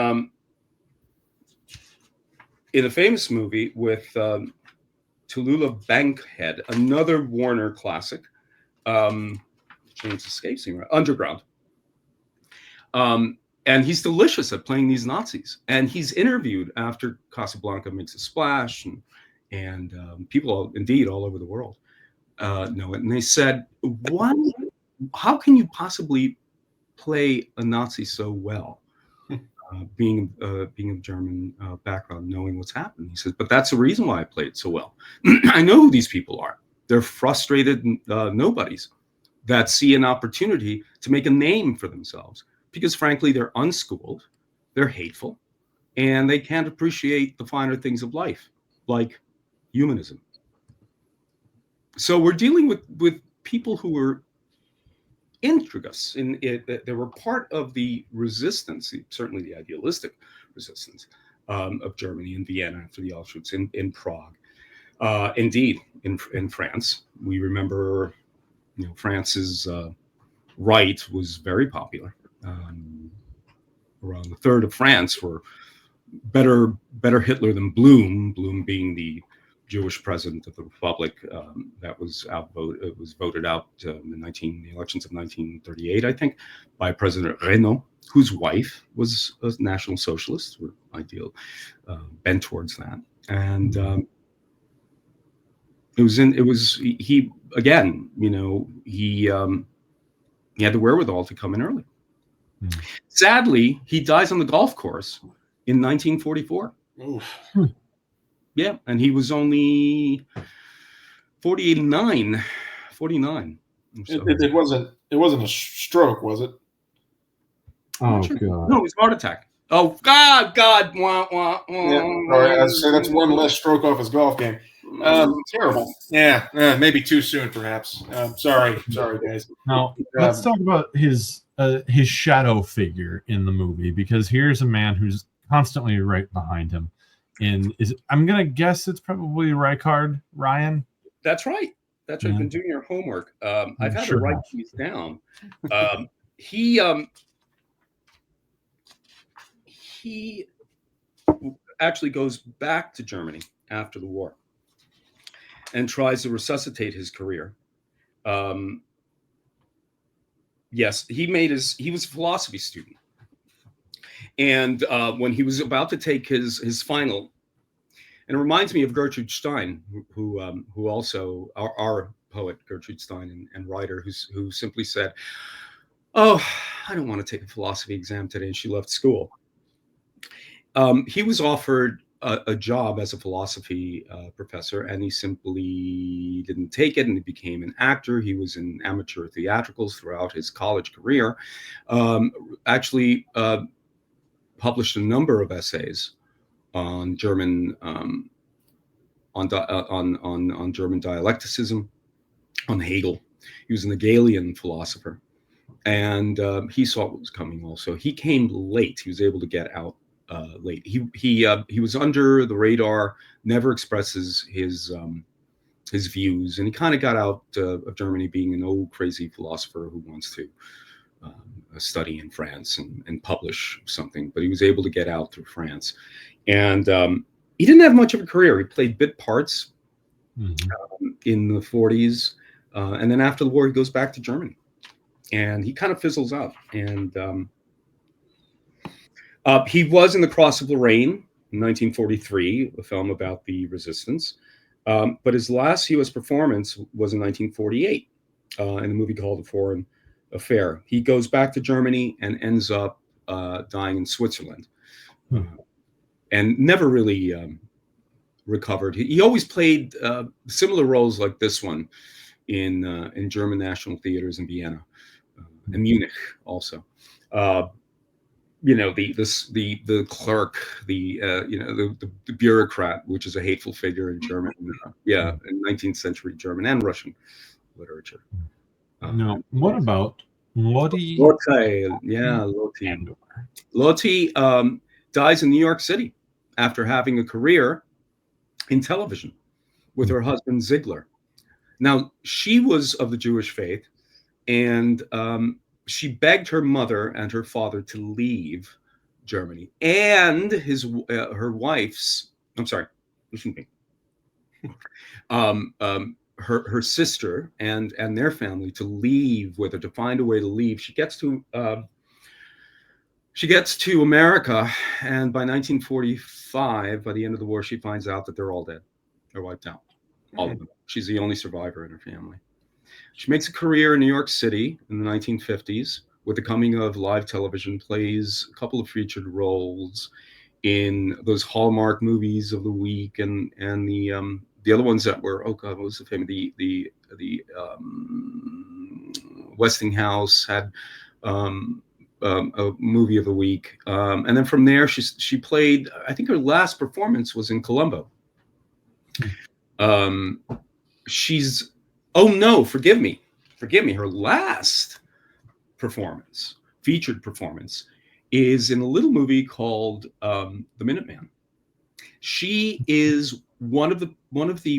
a famous movie with Tallulah Bankhead, another Warner classic. James escapes me, right? Underground. And he's delicious at playing these Nazis. And he's interviewed after Casablanca makes a splash, and people, indeed, all over the world know it. And they said, how can you possibly play a Nazi so well, being of German background, knowing what's happened? He says, but that's the reason why I played it so well. I know who these people are. They're frustrated nobodies that see an opportunity to make a name for themselves. Because frankly, they're unschooled, they're hateful, and they can't appreciate the finer things of life, like humanism. So we're dealing with people who were intriguous. They were part of the resistance, certainly the idealistic resistance of Germany in Vienna after the Auschwitz, in Prague. Indeed, in France, we remember, France's right was very popular. Around a third of France were better Hitler than Blum. Blum being the Jewish president of the Republic that was outvoted. It was voted out in the elections of 1938, I think, by President Reynaud, whose wife was a National Socialist, or ideal, bent towards that. And he had the wherewithal to come in early. Sadly, he dies on the golf course in 1944. Yeah, and he was only 49. So. It wasn't a stroke, was it? Oh God! No, it was a heart attack. Oh God! Wah, wah, wah. Yeah, I'd say that's one less stroke off his golf game. Terrible. Yeah, maybe too soon, perhaps. Sorry, guys. Now let's talk about his shadow figure in the movie, because here's a man who's constantly right behind him. And I'm gonna guess it's probably Ryan. That's right. Yeah. You've been doing your homework. I've had to write these down. He actually goes back to Germany after the war and tries to resuscitate his career. Yes, he was a philosophy student. And when he was about to take his final, and it reminds me of Gertrude Stein, who also, our poet Gertrude Stein and writer, who simply said, "Oh, I don't want to take a philosophy exam today," and she left school. He was offered a job as a philosophy professor, and he simply didn't take it, and he became an actor. He was in amateur theatricals throughout his college career. Actually published a number of essays on German on German dialecticism, on Hegel. He was an Hegelian philosopher, and he saw what was coming. Also, he came late. He was able to get out late. He was under the radar, never expresses his views, and he kind of got out of Germany, being an old crazy philosopher who wants to study in France and publish something. But he was able to get out through France, and he didn't have much of a career. He played bit parts in the 40s, and then after the war, he goes back to Germany, and he kind of fizzles out. And he was in The Cross of Lorraine in 1943, a film about the resistance. But his last U.S. performance was in 1948 in a movie called The Foreign Affair. He goes back to Germany and ends up dying in Switzerland, and never really recovered. He always played similar roles like this one in German national theaters in Vienna and Munich also. The clerk, the bureaucrat, which is a hateful figure in German, in 19th century German and Russian literature. Now, what about Lottie? Lottie. Lottie dies in New York City after having a career in television with her husband Ziegler. Now, she was of the Jewish faith, and she begged her mother and her father to leave Germany, and her wife's, I'm sorry, listen to me, her sister and their family to leave with her, to find a way to leave. She gets to America, and by 1945, by the end of the war, she finds out that they're all dead. They're wiped out, all of them. She's the only survivor in her family. She makes a career in New York City in the 1950s with the coming of live television, plays a couple of featured roles in those Hallmark movies of the week, and the other ones that were, oh God, what was the famous? The Westinghouse had a movie of the week, and then from there she played. I think her last performance was in Columbo. Oh no, forgive me. Her last performance, featured performance, is in a little movie called The Minuteman. She is one of the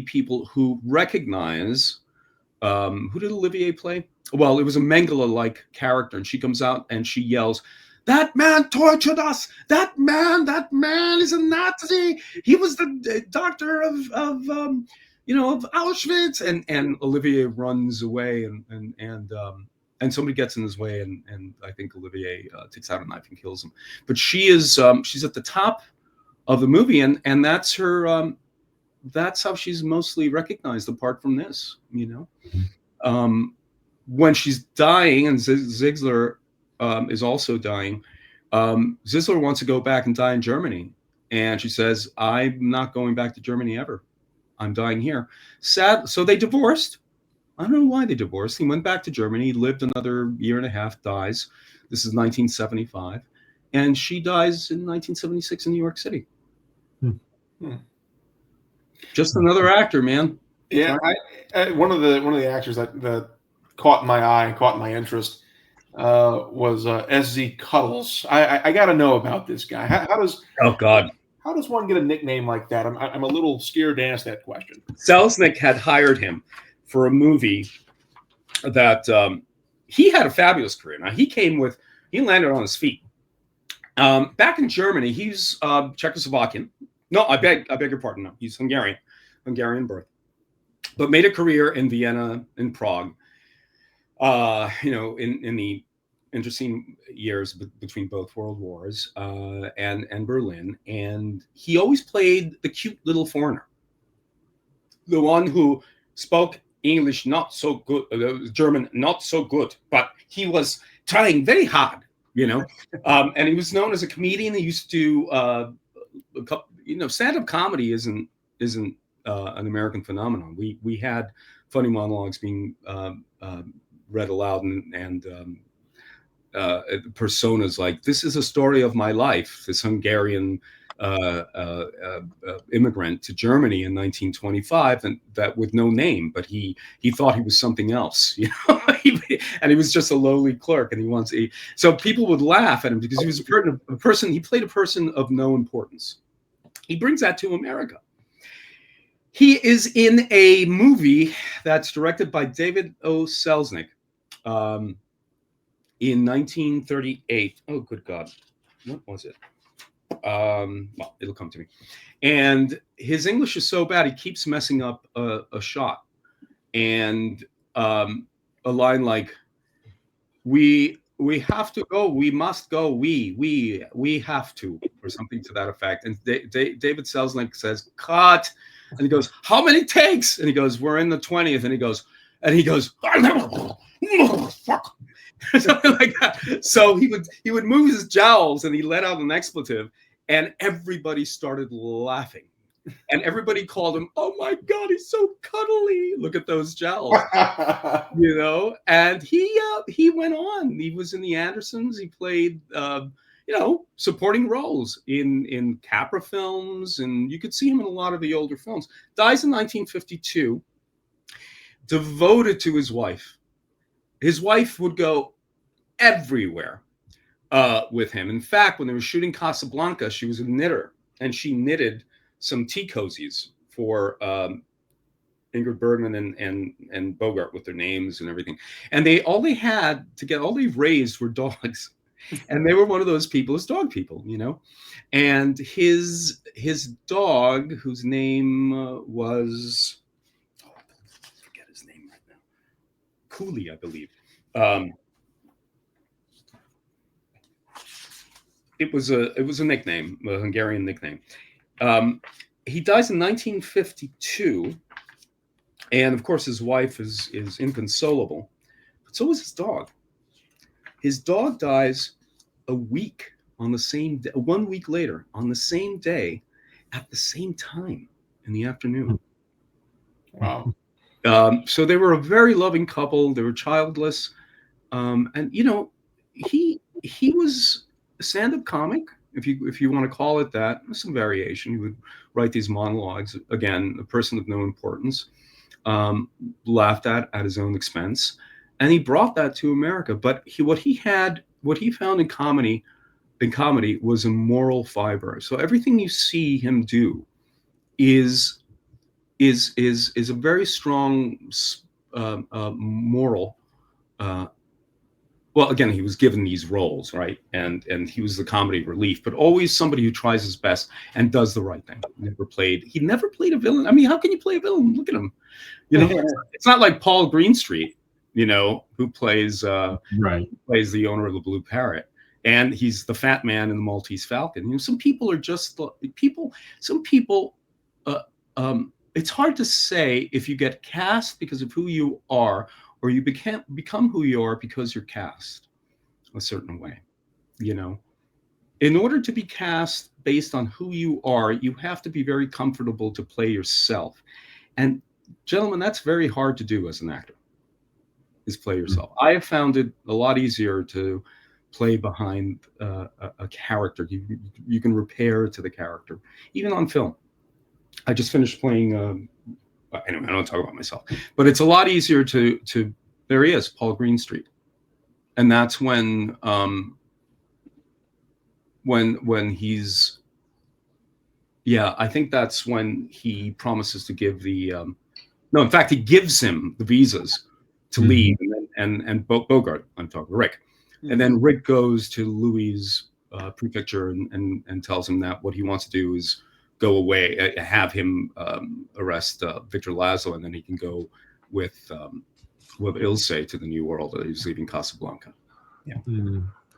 people who recognize, who did Olivier play? Well, it was a Mengele-like character, and she comes out and she yells, "That man tortured us! That man is a Nazi! He was the doctor of Auschwitz," and Olivier runs away, and somebody gets in his way, and I think Olivier takes out a knife and kills him. But she's at the top of the movie, and that's her. That's how she's mostly recognized, apart from this. When she's dying, and Ziegler is also dying, Ziegler wants to go back and die in Germany, and she says, "I'm not going back to Germany ever. I'm dying here." Sad. So they divorced. I don't know why they divorced. He went back to Germany, lived another year and a half, dies. This is 1975. And she dies in 1976 in New York City. Just another actor, man. Yeah, one of the actors that caught my eye, caught my interest, was S.Z. Cuddles. I got to know about this guy. How does one get a nickname like that? I'm a little scared to ask that question. Selznick had hired him for a movie that he had a fabulous career. Now he landed on his feet. Back in Germany, he's Czechoslovakian. No, I beg your pardon. No, he's Hungarian birth, but made a career in Vienna and Prague. In the interesting years between both world wars, and Berlin, and he always played the cute little foreigner, the one who spoke English not so good, German not so good, but he was trying very hard, and he was known as a comedian. He used to do, stand-up comedy isn't an American phenomenon. We had funny monologues being read aloud, and personas like, "This is a story of my life." This Hungarian immigrant to Germany in 1925, and that with no name, but he thought he was something else, and he was just a lowly clerk, and so people would laugh at him because he was a person. He played a person of no importance. He brings that to America. He is in a movie that's directed by David O. Selznick in 1938. Oh, good God. What was it? Well, it'll come to me. And his English is so bad, he keeps messing up a shot. And a line like, we have to go, we must go, we have to, or something to that effect. And David Selznick says, cut. And he goes, how many takes? And he goes, we're in the 20th. And he goes, fuck. Something like that. So he would move his jowls and he let out an expletive, and everybody started laughing. And everybody called him, oh my God, he's so cuddly. Look at those jowls. And he went on. He was in the Andersons. He played supporting roles in Capra films, and you could see him in a lot of the older films. Dies in 1952, devoted to his wife. His wife would go everywhere with him. In fact, when they were shooting Casablanca, she was a knitter, and she knitted some tea cozies for Ingrid Bergman and Bogart with their names and everything. And all they raised were dogs. And they were one of those people, as dog people, And his dog, whose name was, I forget his name right now, Cooley, I believe. It was a nickname, a Hungarian nickname. He dies in 1952, and of course his wife is inconsolable, but so is his dog. His dog dies a week on the same day, 1 week later, on the same day, at the same time in the afternoon. Wow. So they were a very loving couple. They were childless, and he was a stand-up comic, if you want to call it that. There's some variation. He would write these monologues. Again, a person of no importance, laughed at his own expense, and he brought that to America. But what he found in comedy was a moral fiber. So everything you see him do is a very strong moral. Well, again, he was given these roles, right? And he was the comedy relief, but always somebody who tries his best and does the right thing. He never played a villain. I mean, how can you play a villain? Look at him. It's not like Paul Greenstreet, who plays plays the owner of the Blue Parrot, and he's the fat man in the Maltese Falcon. Some people are just people. Some people. It's hard to say if you get cast because of who you are, or you become who you are because you're cast a certain way. In order to be cast based on who you are, you have to be very comfortable to play yourself. And gentlemen, that's very hard to do as an actor, is play yourself. I have found it a lot easier to play behind a character. You can repair to the character, even on film. I just finished playing, anyway, I don't talk about myself, but it's a lot easier to there he is, Paul Greenstreet. And that's when he's, I think that's when he promises to give no, in fact, he gives him the visas to leave, and Bogart, I'm talking Rick. And then Rick goes to Louis' prefecture and tells him that what he wants to do is go away, have him arrest Victor Laszlo, and then he can go with Ilse to the New World. He's leaving Casablanca.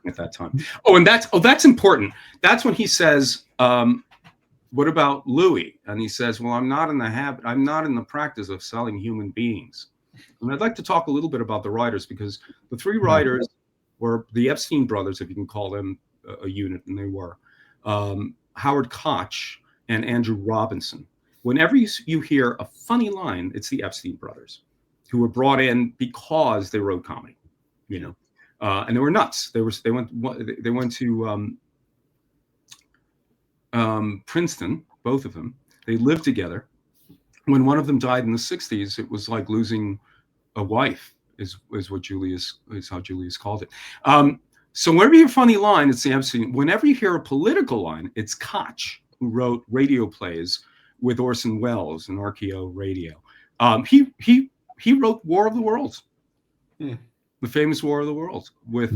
At that time. And that's important. That's when he says, "What about Louis?" And he says, "Well, I'm not in the practice of selling human beings." And I'd like to talk a little bit about the writers, because the three writers were the Epstein brothers, if you can call them a unit, and they were Howard Koch and Andrew Robinson. Whenever you hear a funny line, it's the Epstein brothers, who were brought in because they wrote comedy, and they were nuts. They went to, I don't know, I don't talk about myself, but it's a lot easier to Princeton, both of them. They lived together. When one of them died in the 60s, it was like losing a wife, is how Julius called it. So whenever you hear a funny line, it's the Epstein. Whenever you hear a political line, it's Koch, who wrote radio plays with Orson Welles and RKO Radio. He wrote War of the Worlds, the famous War of the Worlds, with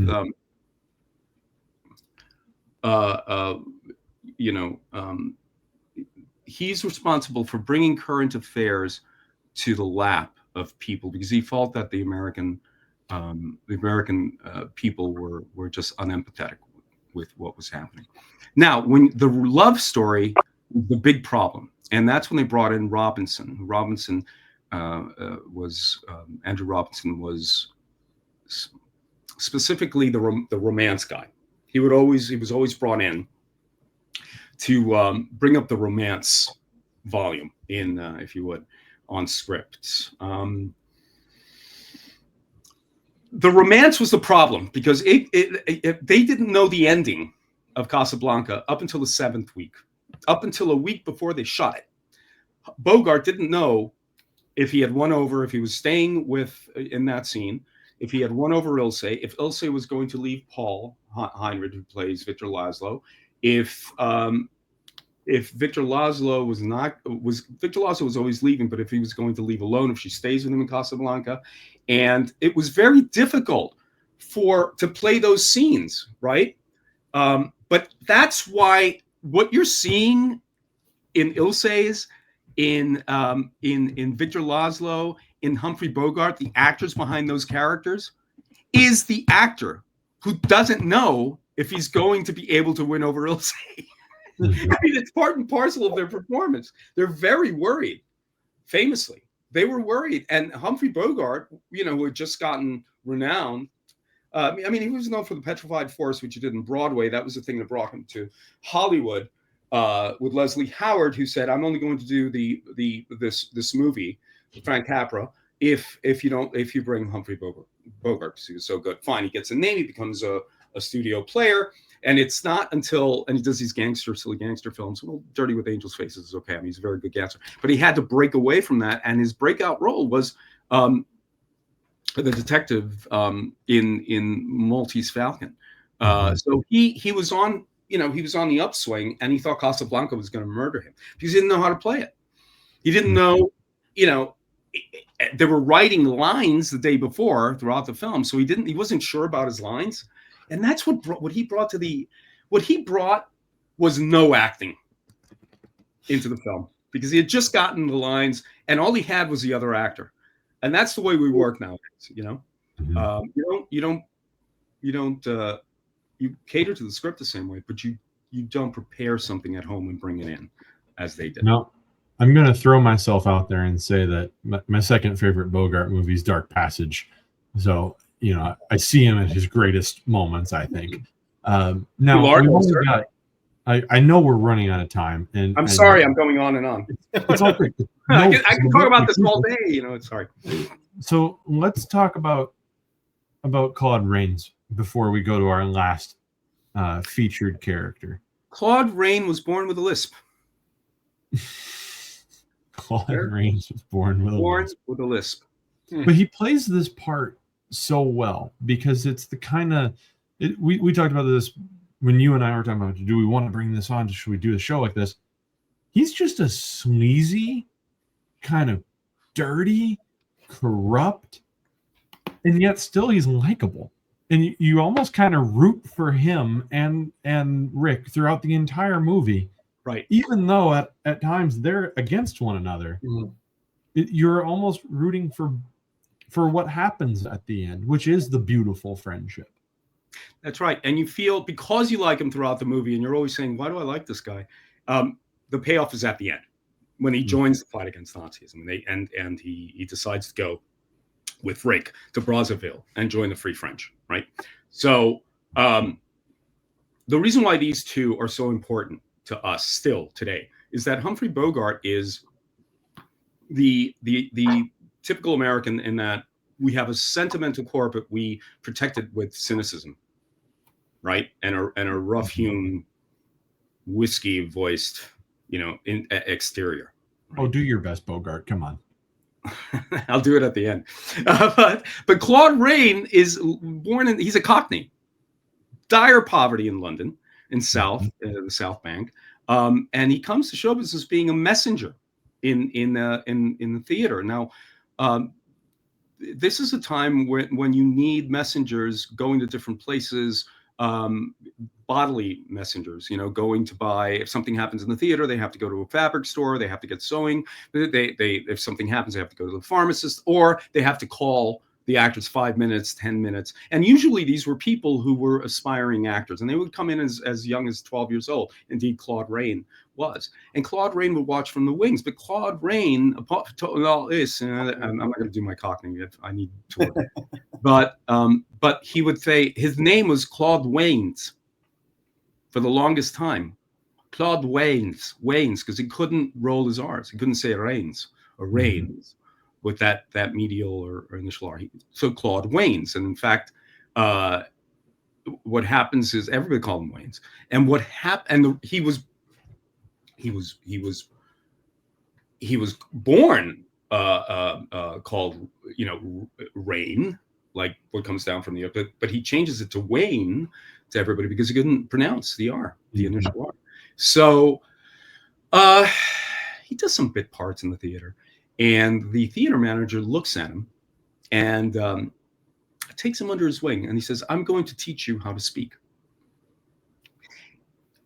he's responsible for bringing current affairs to the lap of people, because he felt that the American people were just unempathetic with what was happening. Now, when the love story, the big problem, and that's when they brought in Robinson. Andrew Robinson was specifically the romance guy. He was always brought in to bring up the romance volume in, if you would, on scripts. The romance was the problem, because they didn't know the ending of Casablanca up until the 7th week, up until a week before they shot it. Bogart didn't know if he had won over, if he was staying in that scene, if he had won over Ilse, if Ilse was going to leave Paul Heinrich, who plays Victor Laszlo, if Victor Laszlo Victor Laszlo was always leaving, but if he was going to leave alone, if she stays with him in Casablanca. And it was very difficult to play those scenes, right? But that's why what you're seeing in Ilse's, in Victor Laszlo, in Humphrey Bogart, the actors behind those characters, is the actor who doesn't know if he's going to be able to win over Ilse. I mean, it's part and parcel of their performance. They're very worried, famously. They were worried. And Humphrey Bogart, who had just gotten renowned, I mean, he was known for The Petrified Forest, which he did in Broadway. That was the thing that brought him to Hollywood, with Leslie Howard, who said, "I'm only going to do this movie, Frank Capra, if you bring Humphrey Bogart, because he was so good." Fine, he gets a name, he becomes a studio player. And it's not until, and he does these silly gangster films. Well, Dirty with Angels' Faces is okay. I mean, he's a very good gangster. But he had to break away from that. And his breakout role was the detective in Maltese Falcon. So he was on, he was on the upswing, and he thought Casablanca was going to murder him because he didn't know how to play it. He didn't know, they were writing lines the day before throughout the film. So he wasn't sure about his lines. And that's what he brought was no acting into the film, because he had just gotten the lines and all he had was the other actor. And that's the way we work nowadays, Mm-hmm. You cater to the script the same way, but you don't prepare something at home and bring it in as they did. No, I'm going to throw myself out there and say that my second favorite Bogart movie is Dark Passage. So, I see him at his greatest moments, I think. Now, I know we're running out of time. And I'm sorry, I'm going on and on. It's all great. I can talk about this all day, sorry. So let's talk about Claude Rains before we go to our last featured character. Claude Rains was born with a lisp. Claude Rains was born with a lisp. But he plays this part so well, because it's the kind of we talked about this when you and I were talking about, do we want to bring this on? Should we do a show like this? He's just a sleazy, kind of dirty, corrupt, and yet still he's likable. And you almost kind of root for him and Rick throughout the entire movie. Right. Even though at times they're against one another, you're almost rooting for what happens at the end, which is the beautiful friendship. That's right. And you feel, because you like him throughout the movie, and you're always saying, why do I like this guy? The payoff is at the end, when he joins the fight against Nazism, and he decides to go with Rick to Brazzaville and join the Free French, right? So the reason why these two are so important to us still today is that Humphrey Bogart is the typical American, in that we have a sentimental core, but we protect it with cynicism, right? And a rough-hewn whiskey voiced, in exterior. Right? Oh, do your best, Bogart. Come on. I'll do it at the end. But Claude Rains is born he's a Cockney. Dire poverty in London, in the South Bank. And he comes to show business being a messenger in the theater. Now, this is a time when you need messengers going to different places, bodily messengers, going to buy. If something happens in the theater, they have to go to a fabric store. They have to get sewing. If something happens, they have to go to the pharmacist, or they have to call the actors 5 minutes, 10 minutes. And usually these were people who were aspiring actors, and they would come in as young as 12 years old. Indeed, Claude Rains was. And Claude Rains would watch from the wings. But Claude Rains, all this, I'm not going to do my Cockney. I need to work. But he would say his name was Claude Rains for the longest time. Claude Rains, because he couldn't roll his R's. He couldn't say Rains or Rains. With that medial or initial R. So Claude Rains. And in fact, what happens is everybody called him Rains. And what happened, and he was born called, Rain, like what comes down from the earth, but he changes it to Wayne to everybody because he couldn't pronounce the R, the initial R. So he does some bit parts in the theater. And the theater manager looks at him and takes him under his wing. And he says, I'm going to teach you how to speak.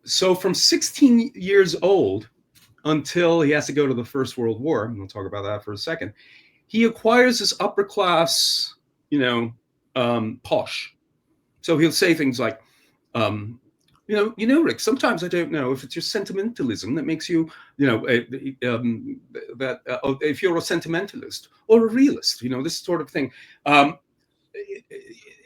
So from 16 years old until he has to go to the First World War, and we'll talk about that for a second, he acquires this upper class, posh. So he'll say things like, Rick, sometimes I don't know if it's your sentimentalism that makes you, if you're a sentimentalist or a realist, this sort of thing,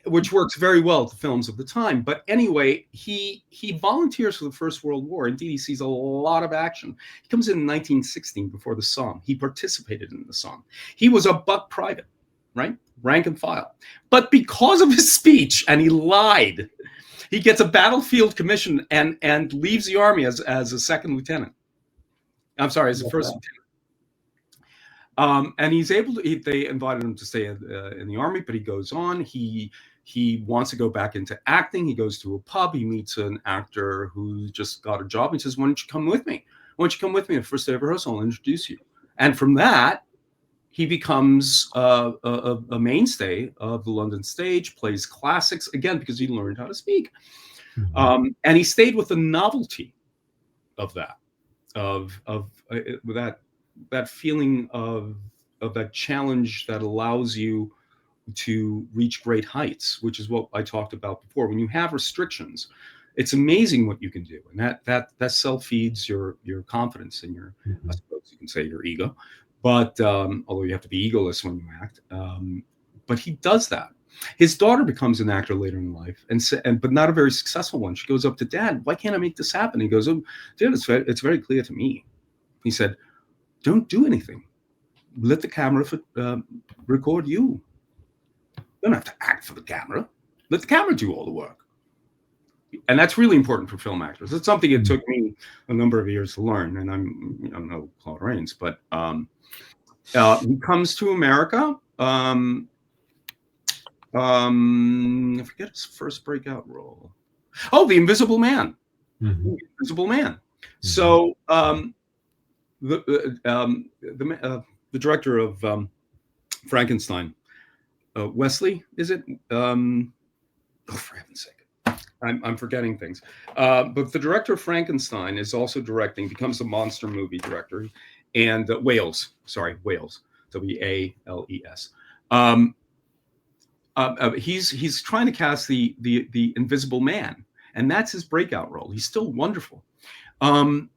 which works very well with the films of the time. But anyway, he volunteers for the First World War. Indeed, he sees a lot of action. He comes in 1916 before the Somme. He participated in the Somme. He was a buck private, right? Rank and file. But because of his speech, and he lied, he gets a battlefield commission and leaves the army as a second lieutenant. I'm sorry, as a first lieutenant. And he's able to. They invited him to stay in the army, but he goes on. He wants to go back into acting. He goes to a pub. He meets an actor who just got a job. He says, "Why don't you come with me? Why don't you come with me the first day of rehearsal? I'll introduce you." And from that, he becomes a mainstay of the London stage, plays classics, again, because he learned how to speak. And he stayed with the novelty of that, that feeling of that challenge that allows you to reach great heights, which is what I talked about before. When you have restrictions, it's amazing what you can do. And that self-feeds your confidence and your, I suppose you can say, your ego. But although you have to be egoless when you act, but he does that. His daughter becomes an actor later in life, but not a very successful one. She goes up to Dad, "Why can't I make this happen?" He goes, "Oh, Dad, it's very clear to me." He said, "Don't do anything. Let the camera record you. You don't have to act for the camera. Let the camera do all the work." And that's really important for film actors. It's something it took me a number of years to learn. And I'm no Claude Rains, but he comes to America. I forget his first breakout role. Oh, The Invisible Man. The Invisible Man. So the director of Frankenstein, Wesley, is it? Oh, for heaven's sake. I'm forgetting things. But the director of Frankenstein is also directing, becomes a monster movie director, and Wales, W-A-L-E-S. He's trying to cast the Invisible Man, and that's his breakout role. He's still wonderful. And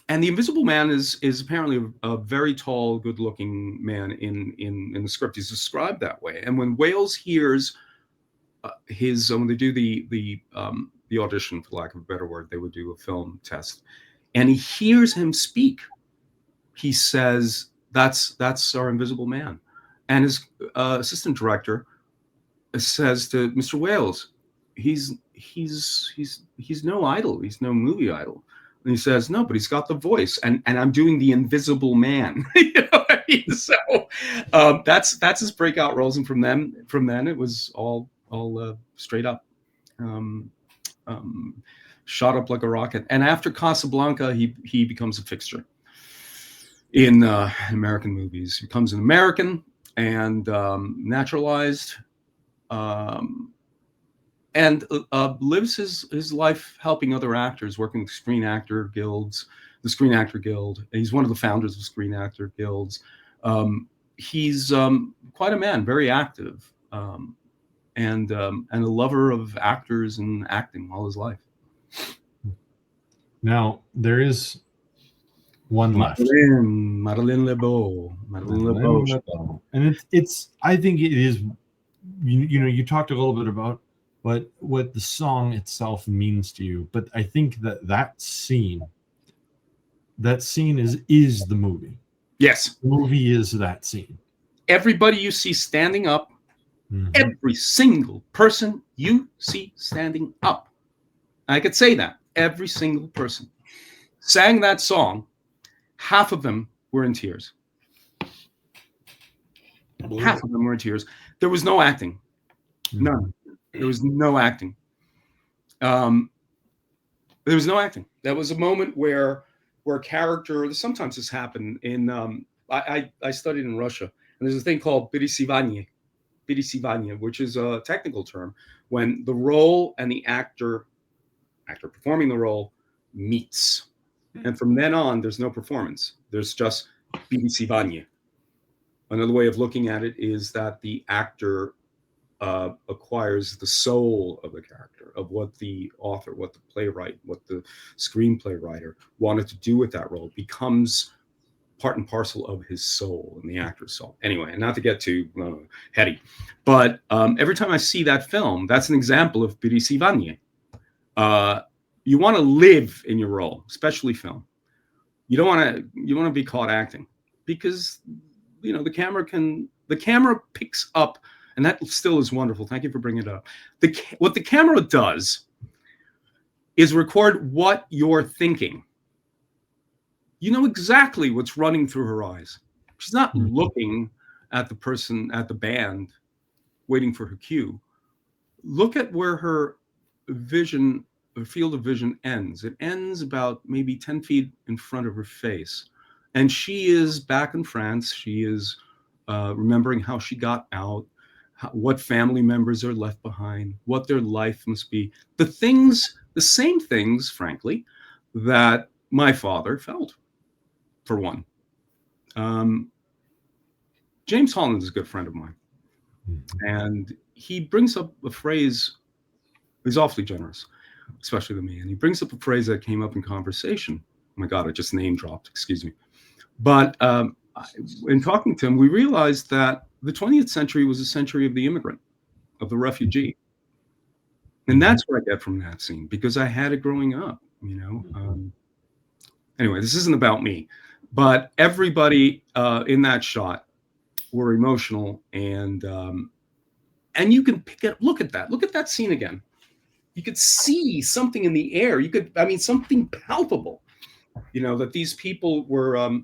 the Invisible Man is apparently a very tall, good-looking man in the script. He's described that way. And when Wales hears when they do the audition, for lack of a better word, they would do a film test, and he hears him speak, he says, that's our Invisible Man. And his assistant director says to Mr. Wales, he's he's no idol. He's no movie idol. And he says, no, but he's got the voice, and I'm doing the Invisible Man. You know what I mean? So that's his breakout roles, and from then it was all straight up, shot up like a rocket. And after Casablanca, he becomes a fixture in American movies. He becomes an American and naturalized. And lives his life helping other actors, working with the Screen Actor Guild. He's one of the founders of Screen Actor Guilds. He's quite a man, very active, and a lover of actors and acting all his life. Now there is one left. Madeleine LeBeau. And it's I think it is, you know, you talked a little bit about what the song itself means to you, but I think that scene is the movie. Yes, the movie is that scene. Everybody you see standing up, every single person you see standing up, I could say that every single person sang that song. Half of them were in tears. Half of them were in tears. There was no acting. None. There was no acting. There was no acting. That was a moment where character. Sometimes this happened in. I studied in Russia, and there's a thing called пересевание, which is a technical term when the role and the actor performing the role meets, and from then on, there's no performance. There's just пересевание. Another way of looking at it is that the actor acquires the soul of the character, of what the author, what the playwright, what the screenplay writer wanted to do with that role, becomes part and parcel of his soul and the actor's soul. Anyway, and not to get too heady, but every time I see that film, that's an example of пересевание. You want to live in your role, especially film. You don't want to be caught acting, because you know the camera picks up. And that still is wonderful. Thank you for bringing it up. What the camera does is record what you're thinking. You know exactly what's running through her eyes. She's not looking at the person, at the band, waiting for her cue. Look at where her field of vision ends. It ends about maybe 10 feet in front of her face. And she is back in France. She is remembering how she got out, what family members are left behind, what their life must be. The same things, frankly, that my father felt, for one. James Holland is a good friend of mine. And he brings up a phrase, he's awfully generous, especially to me. And he brings up a phrase that came up in conversation. Oh my God, I just name dropped, excuse me. But in talking to him, we realized that the 20th century was a century of the immigrant, of the refugee. And that's what I get from that scene, because I had it growing up, you know. Anyway, this isn't about me, but everybody in that shot were emotional, and you can pick it. Look at that scene again. You could see something in the air. Something palpable, you know, that these people were,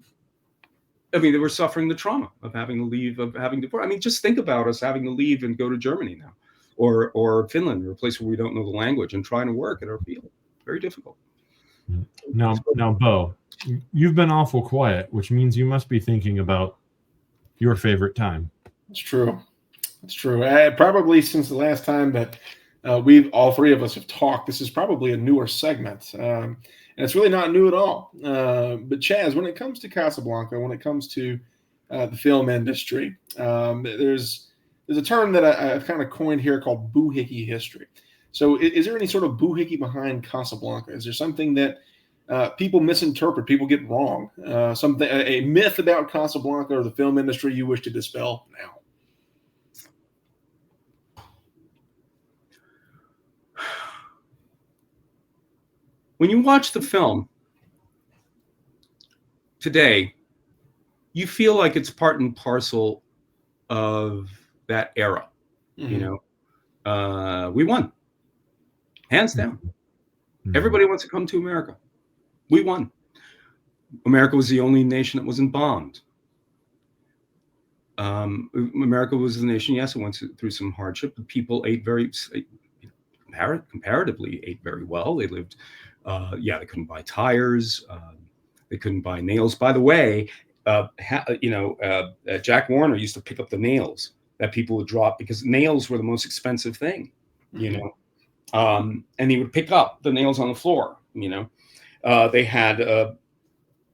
they were suffering the trauma of having to leave, of having to. Just think about us having to leave and go to Germany now, or Finland, or a place where we don't know the language, and trying to work in our field. Very difficult. Now, Bo, you've been awful quiet, which means you must be thinking about your favorite time. It's true. Probably since the last time that all three of us have talked, this is probably a newer segment. And it's really not new at all. But Chaz, when it comes to Casablanca, when it comes to the film industry, there's a term that I've kind of coined here called boohickey history. So is there any sort of boohickey behind Casablanca? Is there something that people misinterpret, people get wrong? A myth about Casablanca or the film industry you wish to dispel now? When you watch the film today, you feel like it's part and parcel of that era. Mm-hmm. You know, we won. hands down. Mhm. Everybody wants to come to America. We won. America was the only nation that wasn't bombed. America was the nation, yes, it went through some hardship, but people comparatively ate very well. They lived, they couldn't buy tires, they couldn't buy nails. By the way, Jack Warner used to pick up the nails that people would drop because nails were the most expensive thing, and he would pick up the nails on the floor. They had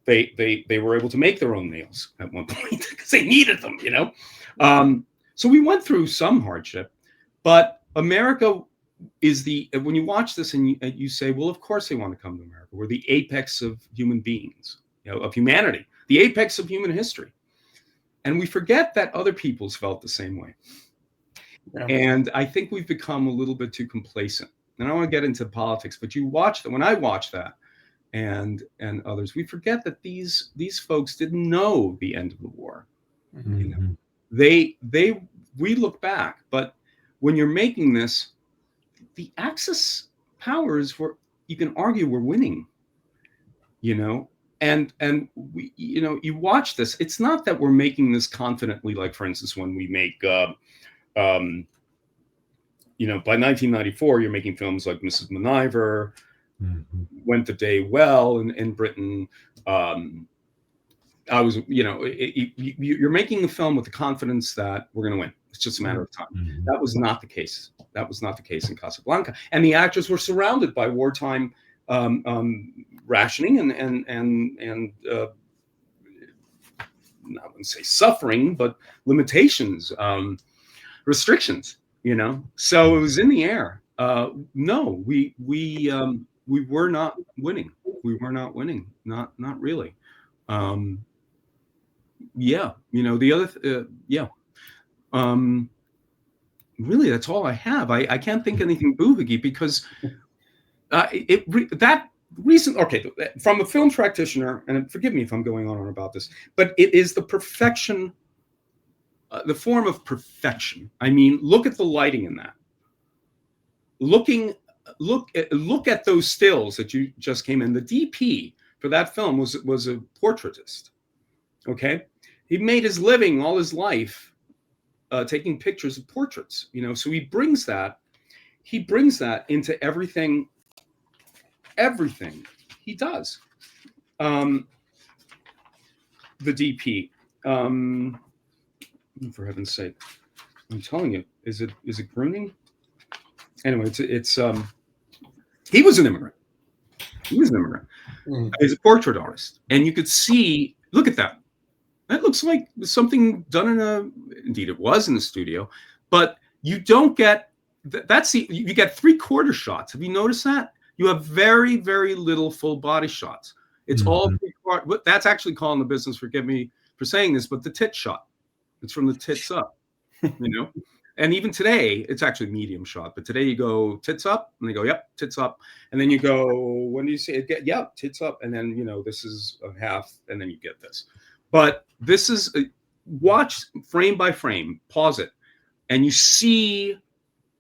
they were able to make their own nails at one point because they needed them. So we went through some hardship, but America is when you watch this and you say, well, of course they want to come to America. We're the apex of human beings, of humanity, the apex of human history. And we forget that other peoples felt the same way. Yeah. And I think we've become a little bit too complacent. And I don't want to get into politics, but you watch that. When I watch that and others, we forget that these folks didn't know the end of the war. Mm-hmm. We look back, but when you're making this, the Axis powers you can argue, were winning, and we, you watch this. It's not that we're making this confidently, like, for instance, when we make, by 1994, you're making films like Mrs. Miniver, Mm-hmm. Went the Day Well in Britain. You're making a film with the confidence that we're going to win. It's just a matter of time. Mm-hmm. That was not the case. That was not the case in Casablanca. And the actors were surrounded by wartime rationing and I wouldn't say suffering, but limitations, restrictions. So it was in the air. No, we were not winning. We were not winning. Not really. Really, that's all I have. I can't think anything boohoogie because from a film practitioner, and forgive me if I'm going on about this, but it is the perfection, the form of perfection. I mean, look at the lighting in that. Look at those stills that you just came in. The DP for that film was a portraitist. Okay, he made his living all his life taking pictures of portraits. So he brings that into everything he does. The DP, for heaven's sake, I'm telling you, is it Gruning? Anyway, it's he was an immigrant. He's a portrait artist, and you could see. Look at that. That looks like something done indeed it was in the studio, but you don't get, you get 3/4 shots. Have you noticed that? You have very, very little full body shots. It's all 3/4. That's actually called in the business, forgive me for saying this, but the tit shot. It's from the tits up, And even today, it's actually medium shot. But today you go tits up, and they go, yep, tits up. And then you go, when do you say it? Yep, tits up. And then, this is a half, and then you get this. But this is, watch frame by frame, pause it, and you see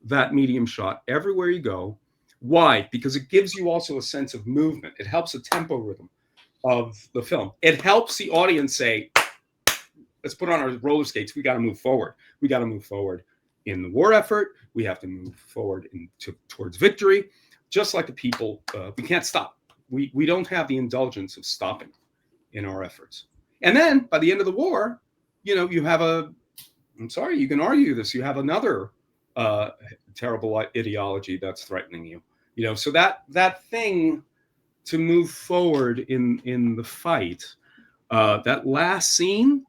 that medium shot everywhere you go. Why? Because it gives you also a sense of movement. It helps the tempo rhythm of the film. It helps the audience say, let's put on our roller skates. We got to move forward. We got to move forward in the war effort. We have to move forward towards victory. Just like the people, we can't stop. We don't have the indulgence of stopping in our efforts. And then by the end of the war, you have I'm sorry, you can argue this. You have another terrible ideology that's threatening you. So that thing to move forward in the fight, that last scene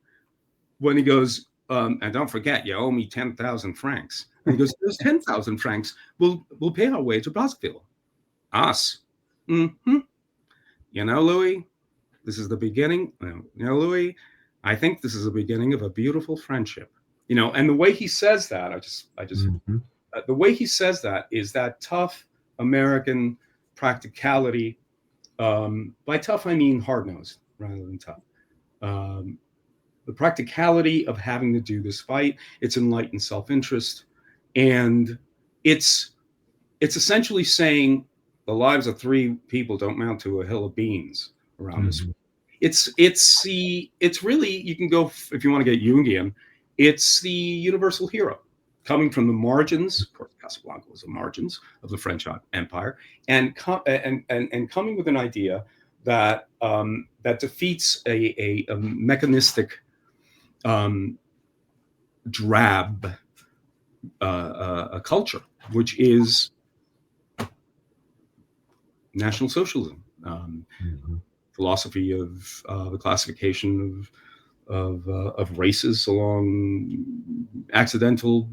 when he goes, and don't forget, you owe me 10,000 francs. And he goes, there's 10,000 francs. We'll pay our way to Brazzaville. Us. Mm-hmm. Louis, this is the beginning. Louis, I think this is the beginning of a beautiful friendship. And the way he says that, the way he says that is that tough American practicality. By tough, I mean hard-nosed rather than tough. The practicality of having to do this fight, it's enlightened self-interest, and it's it's essentially saying the lives of three people don't mount to a hill of beans around us. It's really, you can go, if you want to get Jungian, it's the universal hero coming from the margins. Of course, Casablanca was the margins of the French Empire, and coming with an idea that that defeats a mechanistic, drab a culture, which is National Socialism, philosophy of the classification of races along accidental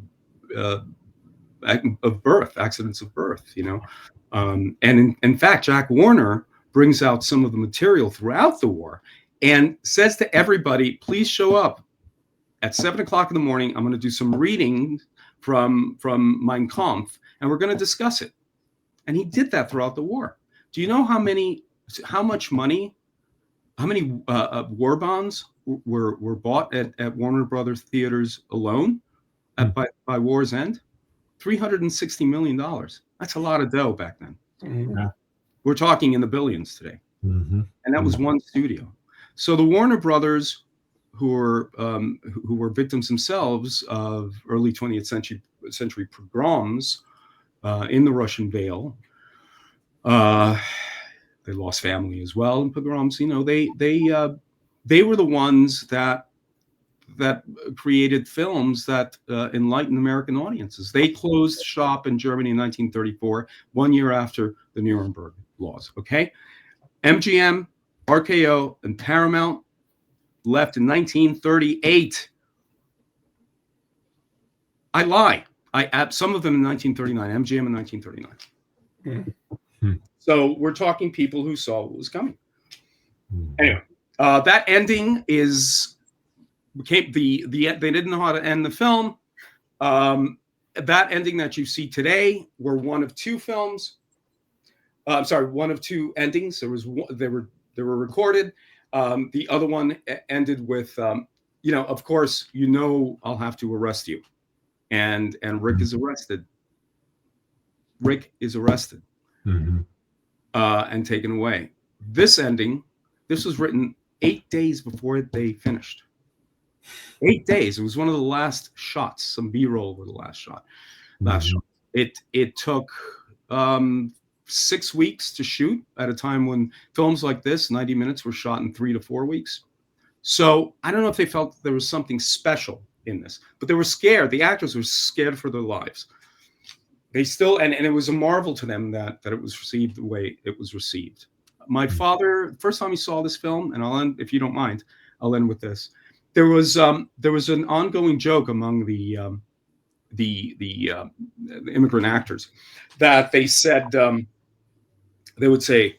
of birth, accidents of birth, you know. And in fact, Jack Warner brings out some of the material throughout the war and says to everybody, please show up at 7 o'clock in the morning. I'm going to do some reading from Mein Kampf, and we're going to discuss it. And he did that throughout the war. Do you know how much money, how many war bonds were bought at Warner Brothers theaters alone by war's end? $360 million. That's a lot of dough back then. Yeah. We're talking in the billions today. And that was one studio. So the Warner Brothers, who were victims themselves of early 20th century pogroms in the Russian Veil, they lost family as well in pogroms. You know, they were the ones that created films that enlightened American audiences. They closed shop in Germany in 1934, 1 year after the Nuremberg laws. Okay, MGM, RKO, and Paramount left in 1938. I lie. Some of them in 1939. MGM in 1939. So we're talking people who saw what was coming. Anyway, that ending became they didn't know how to end the film. That ending that you see today were one of two films. One of two endings. They were recorded. The other one ended with, of course, I'll have to arrest you, and Rick is arrested. Rick is arrested and taken away. This ending, this was written 8 days before they finished. 8 days. It was one of the last shots. Some B-roll were the last shot. It took 6 weeks to shoot at a time when films like this, 90 minutes, were shot in 3 to 4 weeks. So I don't know if they felt there was something special in this, but they were scared. The actors were scared for their lives. They still, and it was a marvel to them that it was received the way it was received. My father, first time he saw this film, and I'll end, if you don't mind, I'll end with this. There was an ongoing joke among the immigrant actors that they said, they would say,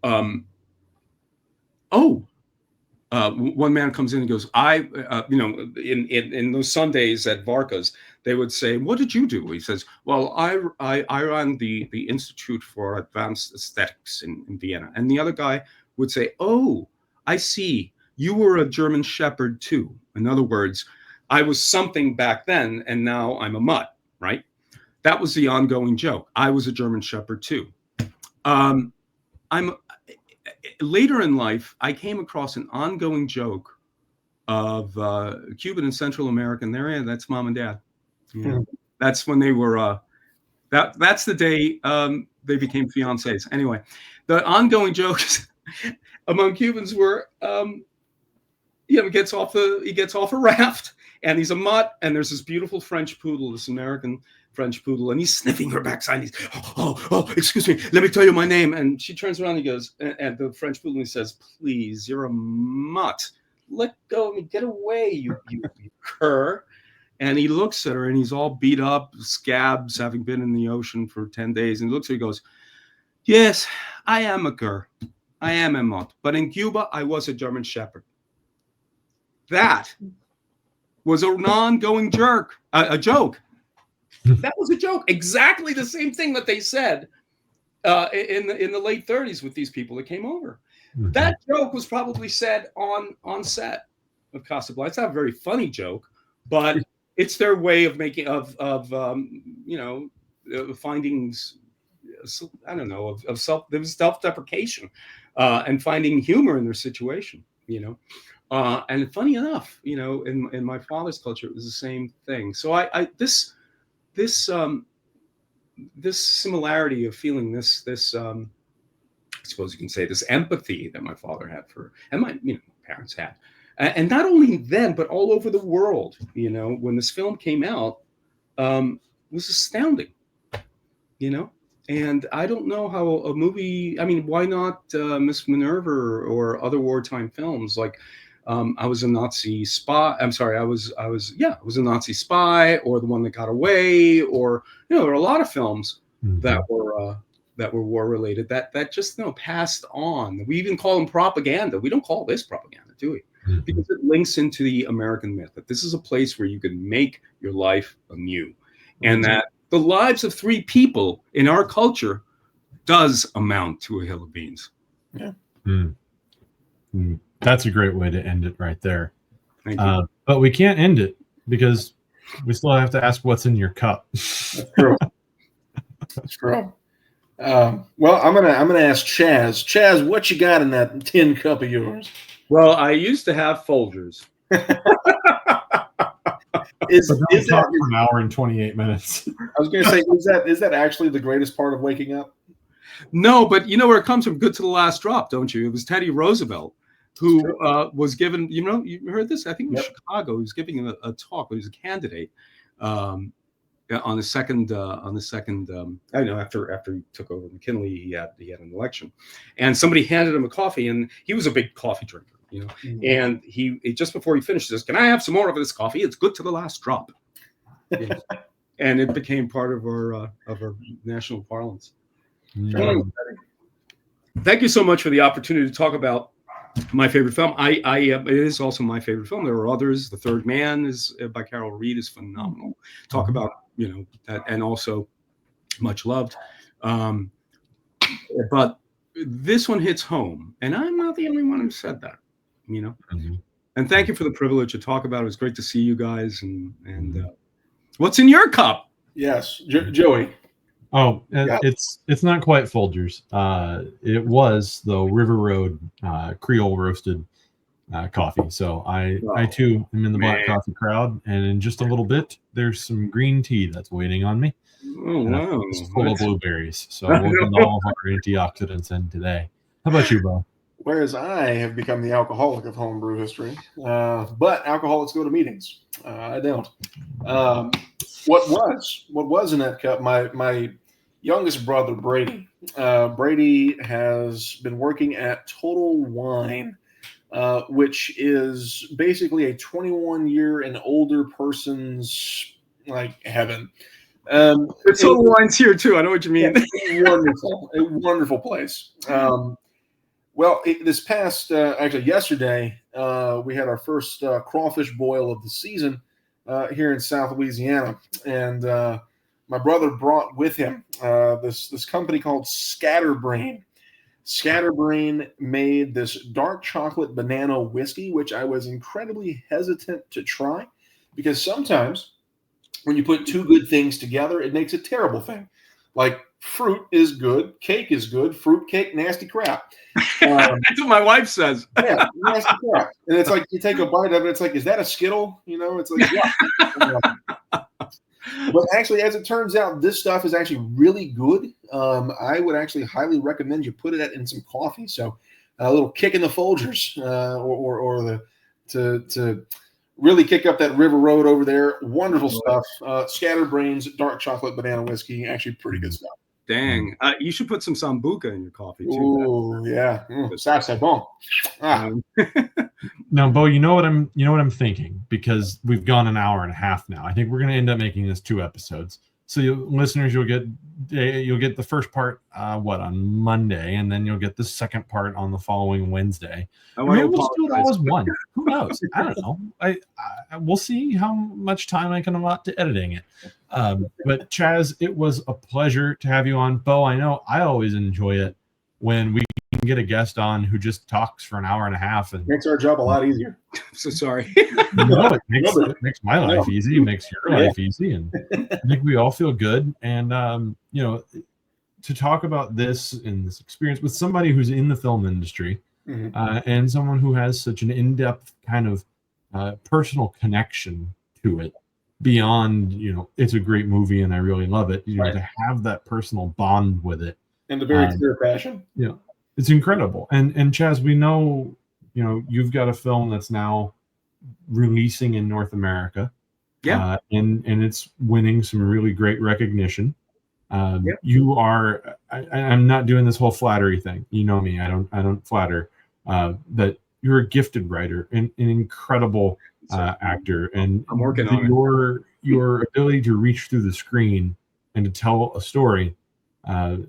one man comes in and goes, in those Sundays at Varka's, they would say, what did you do? He says, well, I ran the Institute for Advanced Aesthetics in Vienna. And the other guy would say, oh, I see. You were a German Shepherd too. In other words, I was something back then, and now I'm a mutt, right? That was the ongoing joke. I was a German Shepherd too. Later in life, I came across an ongoing joke of Cuban and Central American. There, that's mom and dad. Yeah. That's when they were. That's the day they became fiancés. Anyway, the ongoing jokes among Cubans were, he gets off a raft and he's a mutt, and there's this beautiful French poodle, this American French poodle, and he's sniffing her backside. He's, oh, excuse me, let me tell you my name. And she turns around and he goes, and the French poodle, and he says, please, you're a mutt. Let go of me. Get away, you cur. And he looks at her, and he's all beat up, scabs, having been in the ocean for 10 days. And he looks at her and goes, yes, I am a cur. I am a mutt. But in Cuba, I was a German Shepherd. That was an ongoing joke. That was a joke. Exactly the same thing that they said in the late 30s with these people that came over. That joke was probably said on set of Casablanca. It's not a very funny joke, but it's their way of making finding I don't know, of self-deprecation, and finding humor in their situation, and funny enough, in my father's culture, it was the same thing. So this similarity of feeling this I suppose you can say, this empathy that my father had for, and my parents had, and not only then, but all over the world. When this film came out, was astounding. And I don't know how a movie. I mean, why not Miss Minerva or other wartime films like? I was a Nazi spy. I'm sorry. I was a Nazi spy, or The One That Got Away, or there are a lot of films that were war related that just passed on. We even call them propaganda. We don't call this propaganda, do we? Because it links into the American myth that this is a place where you can make your life anew, and that the lives of three people in our culture does amount to a hill of beans. Yeah. That's a great way to end it right there. Thank you. But we can't end it because we still have to ask what's in your cup. That's true. That's true. Well, I'm gonna ask Chaz. Chaz, what you got in that tin cup of yours? Well, I used to have Folgers. Is that that for an hour and 28 minutes? I was going to say, is that actually the greatest part of waking up? No, but you know where it comes from. Good to the last drop, don't you? It was Teddy Roosevelt who was given. You heard this? I think it was Chicago. He was giving a talk. He was a candidate on the second. I know after he took over McKinley, he had an election, and somebody handed him a coffee, and he was a big coffee drinker. And he just before he finished this, can I have some more of this coffee? It's good to the last drop. And it became part of our national parlance. Thank you so much for the opportunity to talk about my favorite film. It is also my favorite film. There are others. The Third Man is by Carol Reed is phenomenal. Talk about that, and also much loved. But this one hits home, and I'm not the only one who said that. And thank you for the privilege to talk about it. It was great to see you guys. And what's in your cup? Yes, Joey. Oh, it's not quite Folgers. It was though River Road Creole roasted coffee. So I too am in the black coffee crowd, and in just a little bit there's some green tea that's waiting on me. Oh wow! It's full of blueberries, so we'll get all of our antioxidants in today. How about you, Bo? Whereas I have become the alcoholic of homebrew history, but alcoholics go to meetings. I don't. What was in that cup? My youngest brother, Brady. Brady has been working at Total Wine, which is basically a 21-year and older person's heaven. Total Wine's here too. I know what you mean. A wonderful place. Well, this past, actually yesterday, we had our first crawfish boil of the season here in South Louisiana. And my brother brought with him this company called Scatterbrain. Scatterbrain made this dark chocolate banana whiskey, which I was incredibly hesitant to try because sometimes when you put two good things together, it makes a terrible thing. Like fruit is good, cake is good, fruit cake, nasty crap. That's what my wife says. Yeah, nasty crap. And it's like you take a bite of it, it's like, is that a Skittle? It's like, yeah. But actually, as it turns out, this stuff is actually really good. I would actually highly recommend you put it in some coffee. So a little kick in the Folgers, or to really kick up that River Road over there. Wonderful stuff. Scatterbrain's dark chocolate banana whiskey, actually pretty good stuff. Dang, you should put some Sambuca in your coffee too. Oh yeah, ça c'est bon. Now, Bo, you know what I'm thinking, because we've gone an hour and a half now. I think we're going to end up making this 2 episodes. So listeners, you'll get the first part on Monday, and then you'll get the second part on the following Wednesday. Maybe we'll do it all as one. Who knows? I don't know. I we'll see how much time I can allot to editing it. But Chaz, it was a pleasure to have you on. Bo, I know I always enjoy it when we can get a guest on who just talks for an hour and a half and makes our job a lot easier. I'm so sorry. No, it makes my life easy. It makes your life easy, and I think we all feel good. And to talk about this and this experience with somebody who's in the film industry, Mhm. and someone who has such an in-depth kind of personal connection to it, beyond, it's a great movie and I really love it. Right. To have that personal bond with it, And a very clear passion. it's incredible. And Chaz, we know, you've got a film that's now releasing in North America. Yeah. And it's winning some really great recognition. Yeah. You are, I'm not doing this whole flattery thing. You know me, I don't flatter. That you're a gifted writer and an incredible actor, and I'm working on it. Your ability to reach through the screen and to tell a story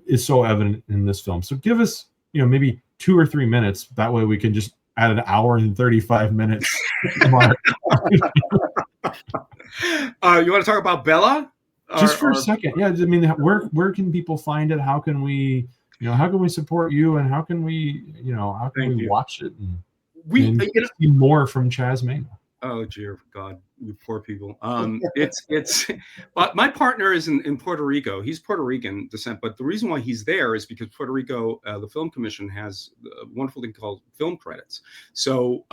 is so evident in this film. So give us, maybe 2 or 3 minutes. That way we can just add an hour and 35 minutes mark. You want to talk about Bella? Just for a second. Yeah. I mean, where can people find it? How can we, how can we support you, and how can we, watch it and see more from Chaz Mena? Oh, dear God, you poor people. But my partner is in Puerto Rico. He's Puerto Rican descent, but the reason why he's there is because Puerto Rico, the Film Commission has a wonderful thing called film credits. So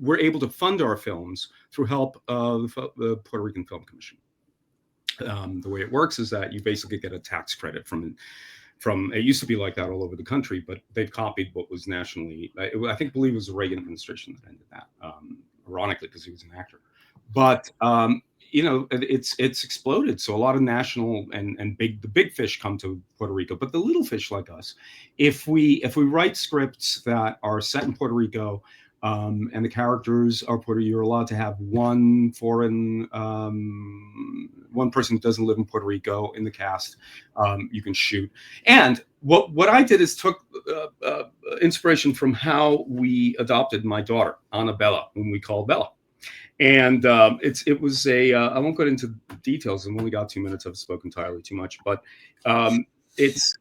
we're able to fund our films through help of the Puerto Rican Film Commission. The way it works is that you basically get a tax credit from it used to be like that all over the country, but they've copied what was nationally. I believe it was the Reagan administration that ended that. Ironically, because he was an actor, but it's exploded. So a lot of national and the big fish come to Puerto Rico, but the little fish like us, if we write scripts that are set in Puerto Rico, and the characters are you're allowed to have one person who doesn't live in Puerto Rico in the cast. You can shoot. And what I did is took inspiration from how we adopted my daughter, Annabella, whom we call Bella. And it was I won't go into details. I've only got 2 minutes. I've spoken entirely too much, but it's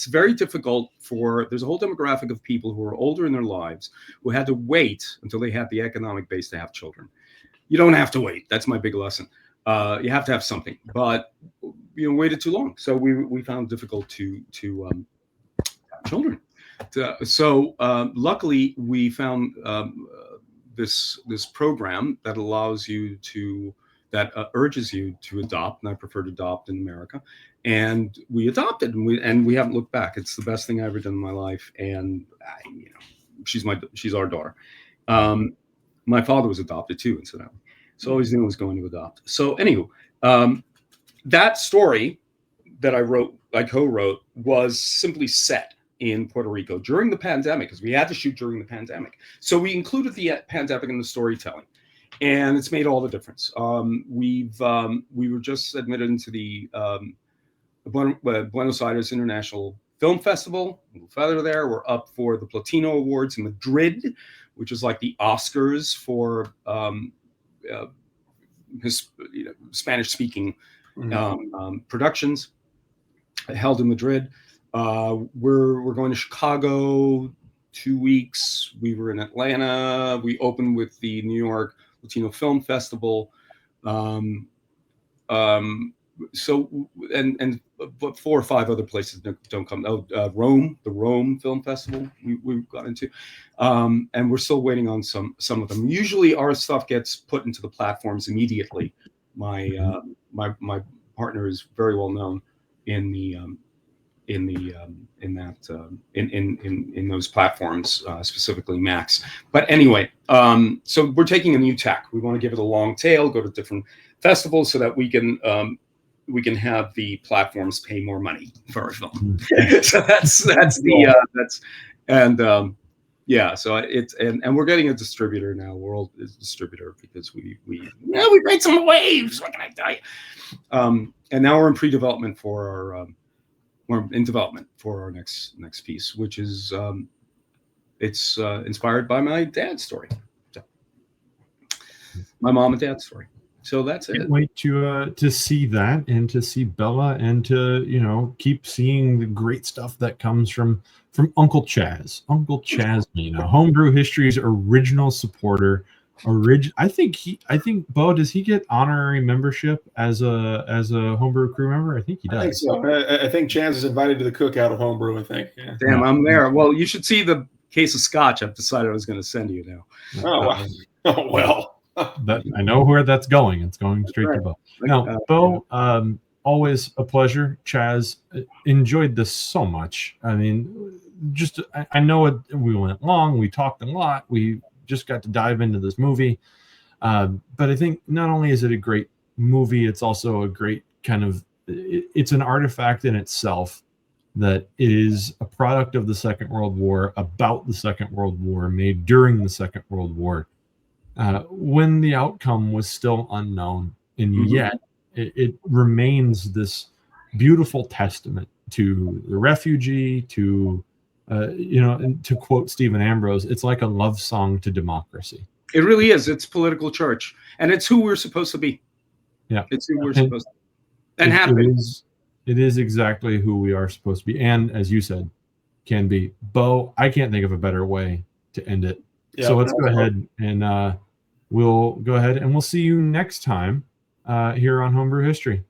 very difficult there's a whole demographic of people who are older in their lives who had to wait until they had the economic base to have children. You don't have to wait. That's my big lesson. You have to have something, but waited too long. So we found it difficult to have children. So luckily we found this program that allows you that urges you to adopt, and I prefer to adopt in America. And we adopted, and we haven't looked back. It's the best thing I've ever done in my life. And she's our daughter. My father was adopted too, incidentally. So always knew I was going to adopt. So anywho, that story that I co-wrote, was simply set in Puerto Rico during the pandemic, because we had to shoot during the pandemic. So we included the pandemic in the storytelling, and it's made all the difference. We were just admitted into the Buenos Aires International Film Festival. Further there, we're up for the Platino Awards in Madrid, which is like the Oscars for Spanish-speaking productions, held in Madrid. We're going to Chicago 2 weeks. We were in Atlanta. We opened with the New York Latino Film Festival. But 4 or 5 other places don't come. Rome, the Rome Film Festival we got into, and we're still waiting on some of them. Usually our stuff gets put into the platforms immediately. My partner is very well known in those platforms, specifically Max. But anyway, so we're taking a new tack. We want to give it a long tail, go to different festivals so that we can have the platforms pay more money for our film. So so and we're getting a distributor now, world distributor, because we made some waves. What can I tell you? And now we're in pre-development for our next piece, which is it's inspired by my dad's story, my mom and dad's story. So that's it. Can't wait to see that, and to see Bella, and to keep seeing the great stuff that comes from Uncle Chaz Mena, Homebrew History's original supporter. I think Bo, does he get honorary membership as a homebrew crew member? I think he does. I think so. I think Chaz is invited to the cookout of homebrew. I think. Yeah. Damn, I'm there. Well, you should see the case of scotch I've decided I was going to send you now. Oh wow. Oh well. That I know where that's going. It's going straight to Bo. Now, Bo, always a pleasure. Chaz, enjoyed this so much. I mean, just I know we went long. We talked a lot. We just got to dive into this movie. But I think not only is it a great movie, it's also a great kind of, it's an artifact in itself that is a product of the Second World War, about the Second World War, made during the Second World War, when the outcome was still unknown. And yet it remains this beautiful testament to the refugee, to and to quote Stephen Ambrose, it's like a love song to democracy. It really is. It's political church, and it's who we're supposed to be. Yeah, it's who we're supposed to be. And happy. It is exactly who we are supposed to be, and as you said, can be. Bo, I can't think of a better way to end it. Yeah, so let's go ahead and we'll see you next time here on Homebrew History.